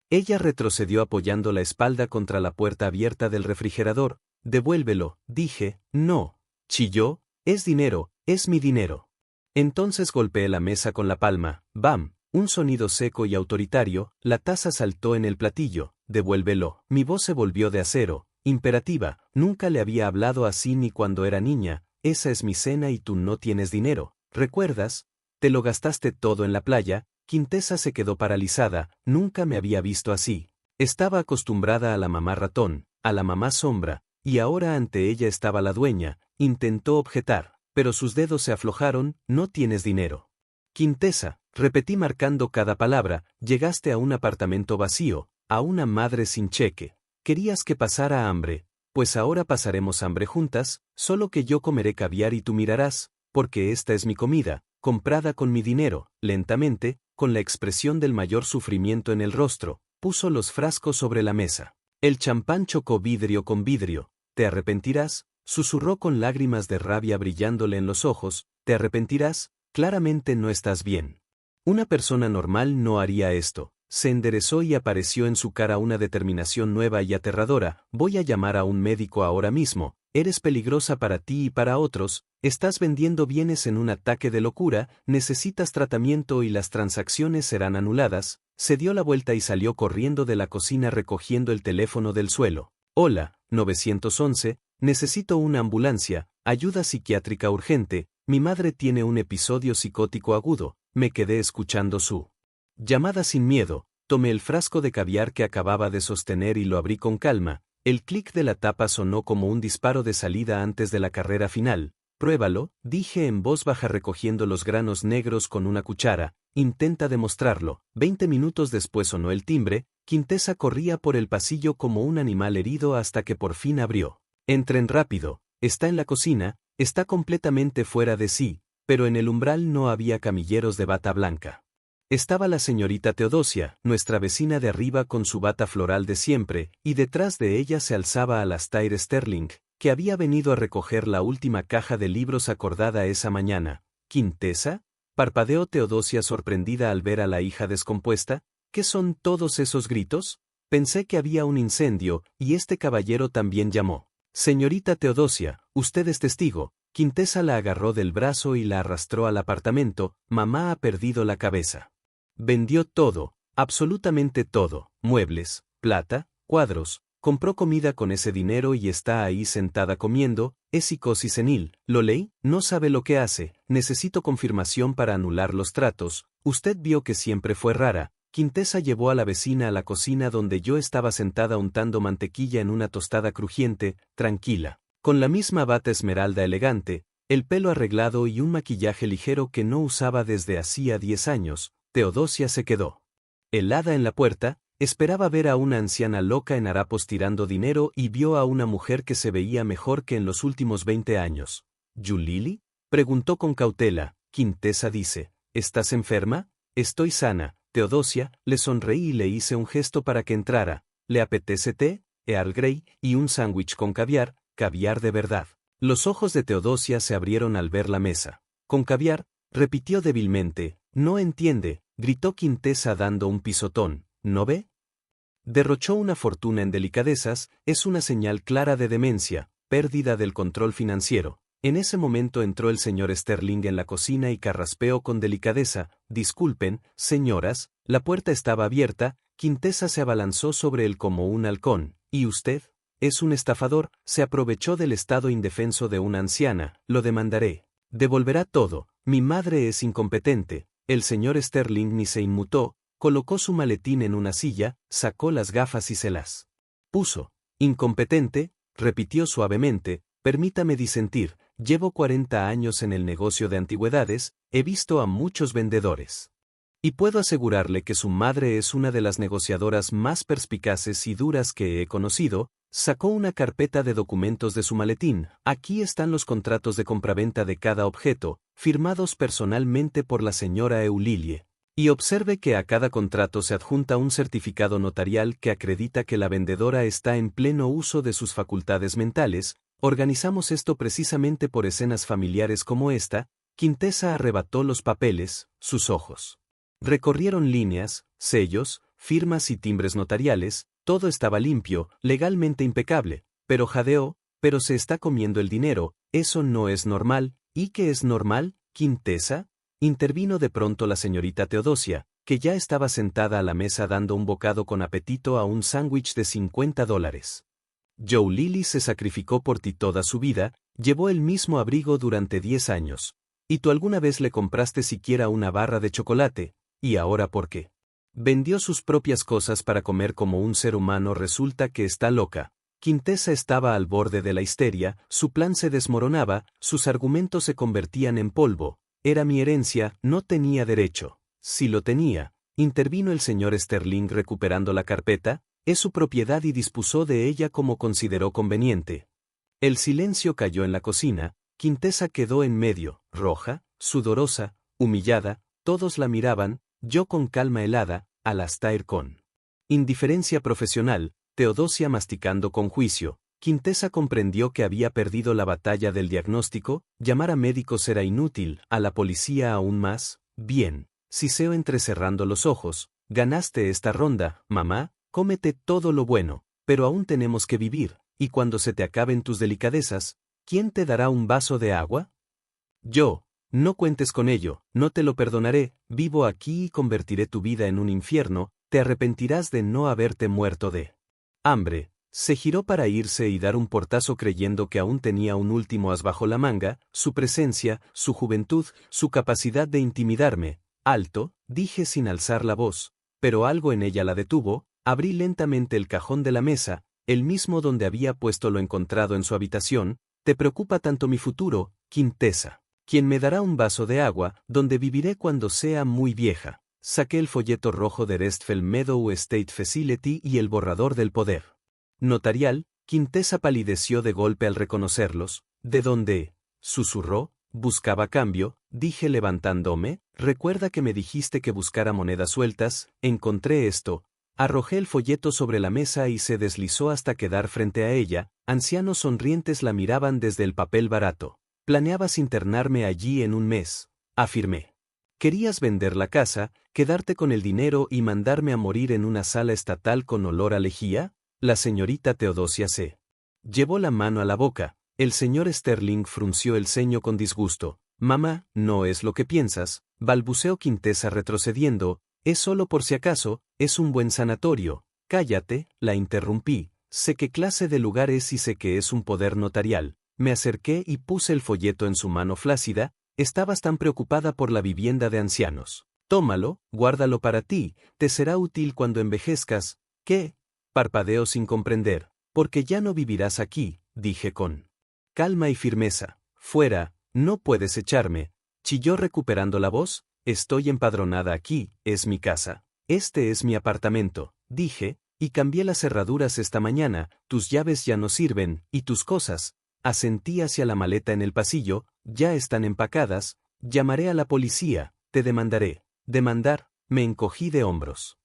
Ella retrocedió apoyando la espalda contra la puerta abierta del refrigerador. Devuélvelo, dije, no. Chilló, es dinero, es mi dinero. Entonces golpeé la mesa con la palma, ¡bam! Un sonido seco y autoritario, la taza saltó en el platillo, devuélvelo. Mi voz se volvió de acero, imperativa, nunca le había hablado así ni cuando era niña, esa es mi cena y tú no tienes dinero. ¿Recuerdas? Te lo gastaste todo en la playa. Quintesa se quedó paralizada, nunca me había visto así. Estaba acostumbrada a la mamá ratón, a la mamá sombra, y ahora ante ella estaba la dueña, intentó objetar, pero sus dedos se aflojaron, no tienes dinero. Quintesa, repetí marcando cada palabra, llegaste a un apartamento vacío, a una madre sin cheque. Querías que pasara hambre, pues ahora pasaremos hambre juntas, solo que yo comeré caviar y tú mirarás, porque esta es mi comida, comprada con mi dinero. Lentamente, con la expresión del mayor sufrimiento en el rostro, puso los frascos sobre la mesa. El champán chocó vidrio con vidrio. ¿Te arrepentirás? Susurró con lágrimas de rabia brillándole en los ojos. ¿Te arrepentirás? Claramente no estás bien. Una persona normal no haría esto. Se enderezó y apareció en su cara una determinación nueva y aterradora. Voy a llamar a un médico ahora mismo. Eres peligrosa para ti y para otros, estás vendiendo bienes en un ataque de locura, necesitas tratamiento y las transacciones serán anuladas. Se dio la vuelta y salió corriendo de la cocina recogiendo el teléfono del suelo. Hola, 911, necesito una ambulancia, ayuda psiquiátrica urgente, mi madre tiene un episodio psicótico agudo. Me quedé escuchando su llamada sin miedo, tomé el frasco de caviar que acababa de sostener y lo abrí con calma. El clic de la tapa sonó como un disparo de salida antes de la carrera final. Pruébalo, dije en voz baja recogiendo los granos negros con una cuchara, intenta demostrarlo. 20 minutos después sonó el timbre, Quintesa corría por el pasillo como un animal herido hasta que por fin abrió. Entren rápido, está en la cocina, está completamente fuera de sí, pero en el umbral no había camilleros de bata blanca. Estaba la señorita Teodosia, nuestra vecina de arriba con su bata floral de siempre, y detrás de ella se alzaba Alastair Sterling, que había venido a recoger la última caja de libros acordada esa mañana. ¿Quintesa? Parpadeó Teodosia sorprendida al ver a la hija descompuesta. ¿Qué son todos esos gritos? Pensé que había un incendio, y este caballero también llamó. Señorita Teodosia, usted es testigo. Quintesa la agarró del brazo y la arrastró al apartamento. Mamá ha perdido la cabeza. Vendió todo, absolutamente todo, muebles, plata, cuadros, compró comida con ese dinero y está ahí sentada comiendo, es psicosis senil. ¿Lo leí? No sabe lo que hace, necesito confirmación para anular los tratos, Usted vio que siempre fue rara. Quintesa llevó a la vecina a la cocina donde yo estaba sentada untando mantequilla en una tostada crujiente, tranquila, con la misma bata esmeralda elegante, el pelo arreglado y un maquillaje ligero que no usaba desde hacía 10 años. Teodosia se quedó helada en la puerta, esperaba ver a una anciana loca en harapos tirando dinero y vio a una mujer que se veía mejor que en los últimos 20 años. ¿Yulili? Preguntó con cautela. Quintesa dice, ¿estás enferma? Estoy sana. Teodosia, le sonreí y le hice un gesto para que entrara. ¿Le apetece té, Earl Grey y un sándwich con caviar de verdad? Los ojos de Teodosia se abrieron al ver la mesa. ¿Con caviar? Repitió débilmente. No entiende, gritó Quintesa dando un pisotón. ¿No ve? Derrochó una fortuna en delicadezas, es una señal clara de demencia, pérdida del control financiero. En ese momento entró el señor Sterling en la cocina y carraspeó con delicadeza. Disculpen, señoras, la puerta estaba abierta. Quintesa se abalanzó sobre él como un halcón. ¿Y usted? Es un estafador, se aprovechó del estado indefenso de una anciana, lo demandaré. Devolverá todo, mi madre es incompetente. El señor Sterling ni se inmutó, colocó su maletín en una silla, sacó las gafas y se las puso. Incompetente, repitió suavemente, permítame disentir. Llevo 40 años en el negocio de antigüedades, he visto a muchos vendedores. Y puedo asegurarle que su madre es una de las negociadoras más perspicaces y duras que he conocido. Sacó una carpeta de documentos de su maletín. Aquí están los contratos de compraventa de cada objeto, firmados personalmente por la señora Eulalie. Y observe que a cada contrato se adjunta un certificado notarial que acredita que la vendedora está en pleno uso de sus facultades mentales. Organizamos esto precisamente por escenas familiares como esta. Quintesa arrebató los papeles, sus ojos recorrieron líneas, sellos, firmas y timbres notariales, todo estaba limpio, legalmente impecable, pero jadeó, pero se está comiendo el dinero, eso no es normal. ¿Y qué es normal, Quintesa? Intervino de pronto la señorita Teodosia, que ya estaba sentada a la mesa dando un bocado con apetito a un sándwich de $50. Yulili se sacrificó por ti toda su vida, llevó el mismo abrigo durante 10 años. ¿Y tú alguna vez le compraste siquiera una barra de chocolate? ¿Y ahora por qué? Vendió sus propias cosas para comer como un ser humano. Resulta que está loca. Quintesa estaba al borde de la histeria, su plan se desmoronaba, sus argumentos se convertían en polvo. Era mi herencia, no tenía derecho. Sí lo tenía. Intervino el señor Sterling recuperando la carpeta. Es su propiedad y dispuso de ella como consideró conveniente. El silencio cayó en la cocina. Quintesa quedó en medio, roja, sudorosa, humillada, todos la miraban, yo con calma helada, Alastair con indiferencia profesional, Teodosia masticando con juicio. Quintesa comprendió que había perdido la batalla del diagnóstico, llamar a médicos era inútil, a la policía aún más. Bien, siseo entrecerrando los ojos, ganaste esta ronda, mamá, cómete todo lo bueno, pero aún tenemos que vivir, y cuando se te acaben tus delicadezas, ¿quién te dará un vaso de agua? Yo. No cuentes con ello, no te lo perdonaré, vivo aquí y convertiré tu vida en un infierno, te arrepentirás de no haberte muerto de hambre. Se giró para irse y dar un portazo creyendo que aún tenía un último as bajo la manga, su presencia, su juventud, su capacidad de intimidarme. Alto, dije sin alzar la voz, pero algo en ella la detuvo. Abrí lentamente el cajón de la mesa, el mismo donde había puesto lo encontrado en su habitación. ¿Te preocupa tanto mi futuro, Quintesa? ¿Quién me dará un vaso de agua, donde viviré cuando sea muy vieja? Saqué el folleto rojo de Restfeld Meadow Estate Facility y el borrador del poder notarial. Quintesa palideció de golpe al reconocerlos. ¿De dónde? Susurró. Buscaba cambio, dije levantándome. Recuerda que me dijiste que buscara monedas sueltas. Encontré esto. Arrojé el folleto sobre la mesa y se deslizó hasta quedar frente a ella. Ancianos sonrientes la miraban desde el papel barato. Planeabas internarme allí en un mes, afirmé. Querías vender la casa, quedarte con el dinero y mandarme a morir en una sala estatal con olor a lejía. La señorita Teodosia se llevó la mano a la boca. El señor Sterling frunció el ceño con disgusto. Mamá, no es lo que piensas, balbuceó Quintesa retrocediendo. Es solo por si acaso, es un buen sanatorio. Cállate, la interrumpí. Sé qué clase de lugar es y sé que es un poder notarial. Me acerqué y puse el folleto en su mano flácida. Estabas tan preocupada por la vivienda de ancianos. Tómalo, guárdalo para ti, te será útil cuando envejezcas. ¿Qué? Parpadeó sin comprender. Porque ya no vivirás aquí, dije con calma y firmeza. Fuera, no puedes echarme. Chilló recuperando la voz. Estoy empadronada aquí, es mi casa. Este es mi apartamento, dije, y cambié las cerraduras esta mañana. Tus llaves ya no sirven, y tus cosas. Asentí hacia la maleta en el pasillo. Ya están empacadas. Llamaré a la policía, te demandaré. Demandar, me encogí de hombros.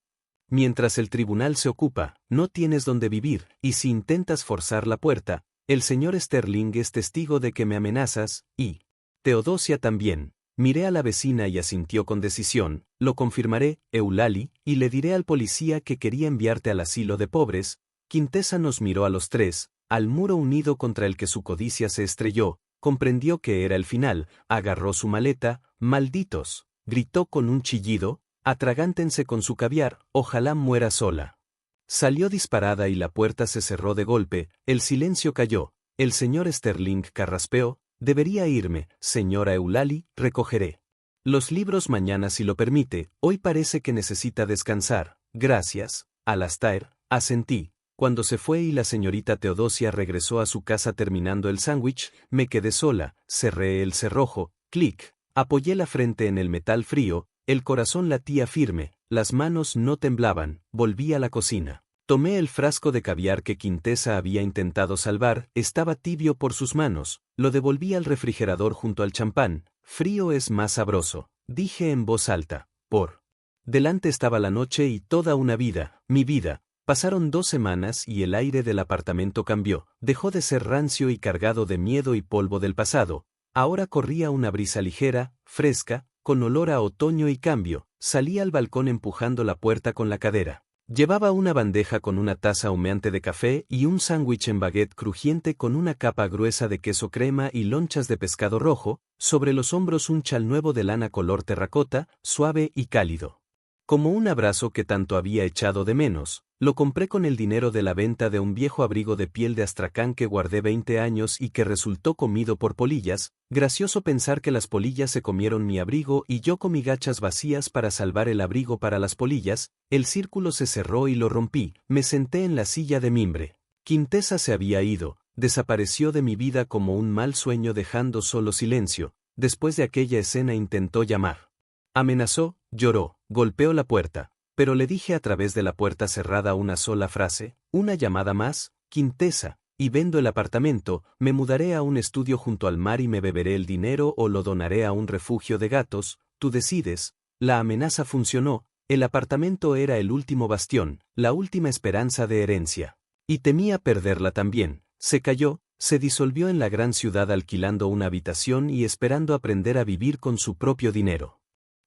Mientras el tribunal se ocupa, no tienes dónde vivir, y si intentas forzar la puerta, el señor Sterling es testigo de que me amenazas, y Teodosia también. Miré a la vecina y asintió con decisión. Lo confirmaré, Eulalie, y le diré al policía que quería enviarte al asilo de pobres. Quintesa nos miró a los tres, al muro unido contra el que su codicia se estrelló, comprendió que era el final, agarró su maleta. Malditos, gritó con un chillido, atragántense con su caviar, ojalá muera sola. Salió disparada y la puerta se cerró de golpe. El silencio cayó. El señor Sterling carraspeó. Debería irme, señora Eulalie, recogeré los libros mañana si lo permite. Hoy parece que necesita descansar. Gracias, Alastair, asentí. Cuando se fue y la señorita Teodosia regresó a su casa terminando el sándwich, me quedé sola, cerré el cerrojo, clic, apoyé la frente en el metal frío, el corazón latía firme, las manos no temblaban, volví a la cocina. Tomé el frasco de caviar que Quintesa había intentado salvar, estaba tibio por sus manos, lo devolví al refrigerador junto al champán. Frío es más sabroso, dije en voz alta. Por delante estaba la noche y toda una vida, mi vida. Pasaron 2 semanas y el aire del apartamento cambió, dejó de ser rancio y cargado de miedo y polvo del pasado. Ahora corría una brisa ligera, fresca, con olor a otoño y cambio. Salí al balcón empujando la puerta con la cadera. Llevaba una bandeja con una taza humeante de café y un sándwich en baguette crujiente con una capa gruesa de queso crema y lonchas de pescado rojo, sobre los hombros un chal nuevo de lana color terracota, suave y cálido. Como un abrazo que tanto había echado de menos, lo compré con el dinero de la venta de un viejo abrigo de piel de astracán que guardé 20 años y que resultó comido por polillas. Gracioso pensar que las polillas se comieron mi abrigo y yo comí gachas vacías para salvar el abrigo para las polillas. El círculo se cerró y lo rompí, me senté en la silla de mimbre. Quintesa se había ido, desapareció de mi vida como un mal sueño dejando solo silencio. Después de aquella escena intentó llamar. Amenazó, lloró, golpeó la puerta, pero le dije a través de la puerta cerrada una sola frase, una llamada más, Quintesa, y vendo el apartamento, me mudaré a un estudio junto al mar y me beberé el dinero o lo donaré a un refugio de gatos, tú decides. La amenaza funcionó, el apartamento era el último bastión, la última esperanza de herencia. Y temía perderla también. Se cayó, se disolvió en la gran ciudad alquilando una habitación y esperando aprender a vivir con su propio dinero.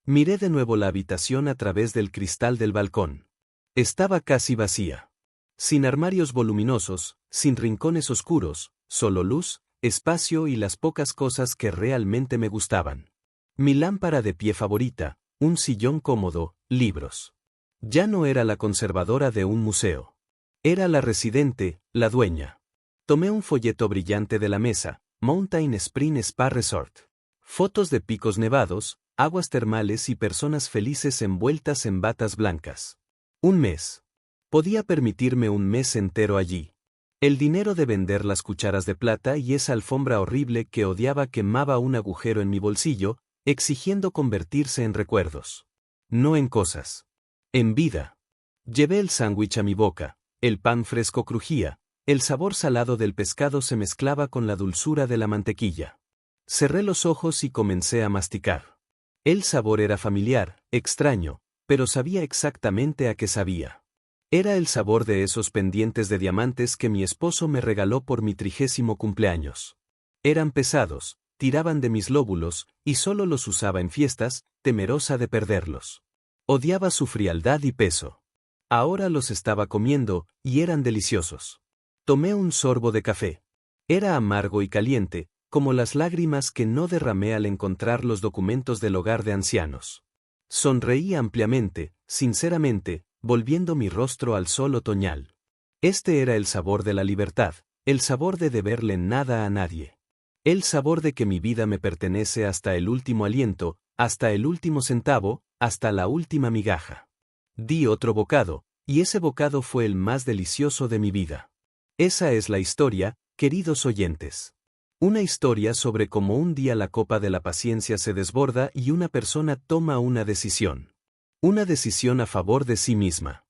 Miré de nuevo la habitación a través del cristal del balcón. Estaba casi vacía. Sin armarios voluminosos, sin rincones oscuros, solo luz, espacio y las pocas cosas que realmente me gustaban. Mi lámpara de pie favorita, un sillón cómodo, libros. Ya no era la conservadora de un museo. Era la residente, la dueña. Tomé un folleto brillante de la mesa, Mountain Spring Spa Resort. Fotos de picos nevados, aguas termales y personas felices envueltas en batas blancas. Un mes. Podía permitirme un mes entero allí. El dinero de vender las cucharas de plata y esa alfombra horrible que odiaba quemaba un agujero en mi bolsillo, exigiendo convertirse en recuerdos. No en cosas. En vida. Llevé el sándwich a mi boca, el pan fresco crujía, el sabor salado del pescado se mezclaba con la dulzura de la mantequilla. Cerré los ojos y comencé a masticar. El sabor era familiar, extraño, pero sabía exactamente a qué sabía. Era el sabor de esos pendientes de diamantes que mi esposo me regaló por mi 30º cumpleaños. Eran pesados, tiraban de mis lóbulos, y solo los usaba en fiestas, temerosa de perderlos. Odiaba su frialdad y peso. Ahora los estaba comiendo, y eran deliciosos. Tomé un sorbo de café. Era amargo y caliente, como las lágrimas que no derramé al encontrar los documentos del hogar de ancianos. Sonreí ampliamente, sinceramente, volviendo mi rostro al sol otoñal. Este era el sabor de la libertad, el sabor de deberle nada a nadie. El sabor de que mi vida me pertenece hasta el último aliento, hasta el último centavo, hasta la última migaja. Di otro bocado, y ese bocado fue el más delicioso de mi vida. Esa es la historia, queridos oyentes. Una historia sobre cómo un día la copa de la paciencia se desborda y una persona toma una decisión. Una decisión a favor de sí misma.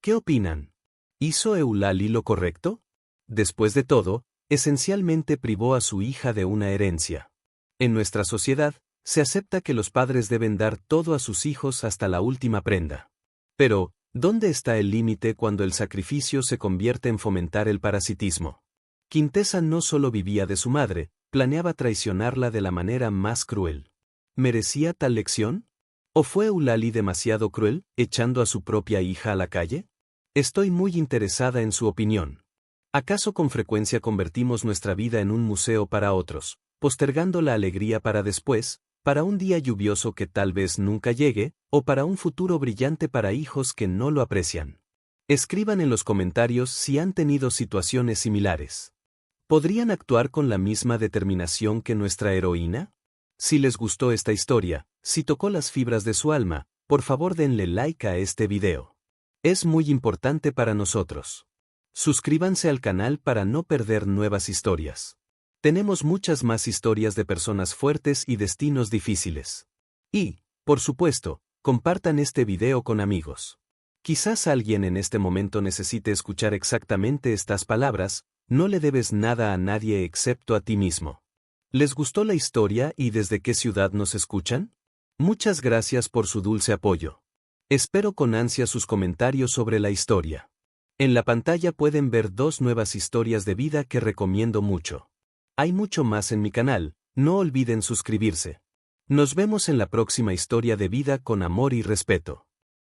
¿Qué opinan? ¿Hizo Eulalie lo correcto? Después de todo, esencialmente privó a su hija de una herencia. En nuestra sociedad, se acepta que los padres deben dar todo a sus hijos hasta la última prenda. Pero, ¿dónde está el límite cuando el sacrificio se convierte en fomentar el parasitismo? Quintesa no solo vivía de su madre, planeaba traicionarla de la manera más cruel. ¿Merecía tal lección? ¿O fue Eulalie demasiado cruel, echando a su propia hija a la calle? Estoy muy interesada en su opinión. ¿Acaso con frecuencia convertimos nuestra vida en un museo para otros, postergando la alegría para después, para un día lluvioso que tal vez nunca llegue, o para un futuro brillante para hijos que no lo aprecian? Escriban en los comentarios si han tenido situaciones similares. ¿Podrían actuar con la misma determinación que nuestra heroína? Si les gustó esta historia, si tocó las fibras de su alma, por favor denle like a este video. Es muy importante para nosotros. Suscríbanse al canal para no perder nuevas historias. Tenemos muchas más historias de personas fuertes y destinos difíciles. Y, por supuesto, compartan este video con amigos. Quizás alguien en este momento necesite escuchar exactamente estas palabras: no le debes nada a nadie excepto a ti mismo. ¿Les gustó la historia y desde qué ciudad nos escuchan? Muchas gracias por su dulce apoyo. Espero con ansia sus comentarios sobre la historia. En la pantalla pueden ver 2 nuevas historias de vida que recomiendo mucho. Hay mucho más en mi canal, no olviden suscribirse. Nos vemos en la próxima historia de vida con amor y respeto.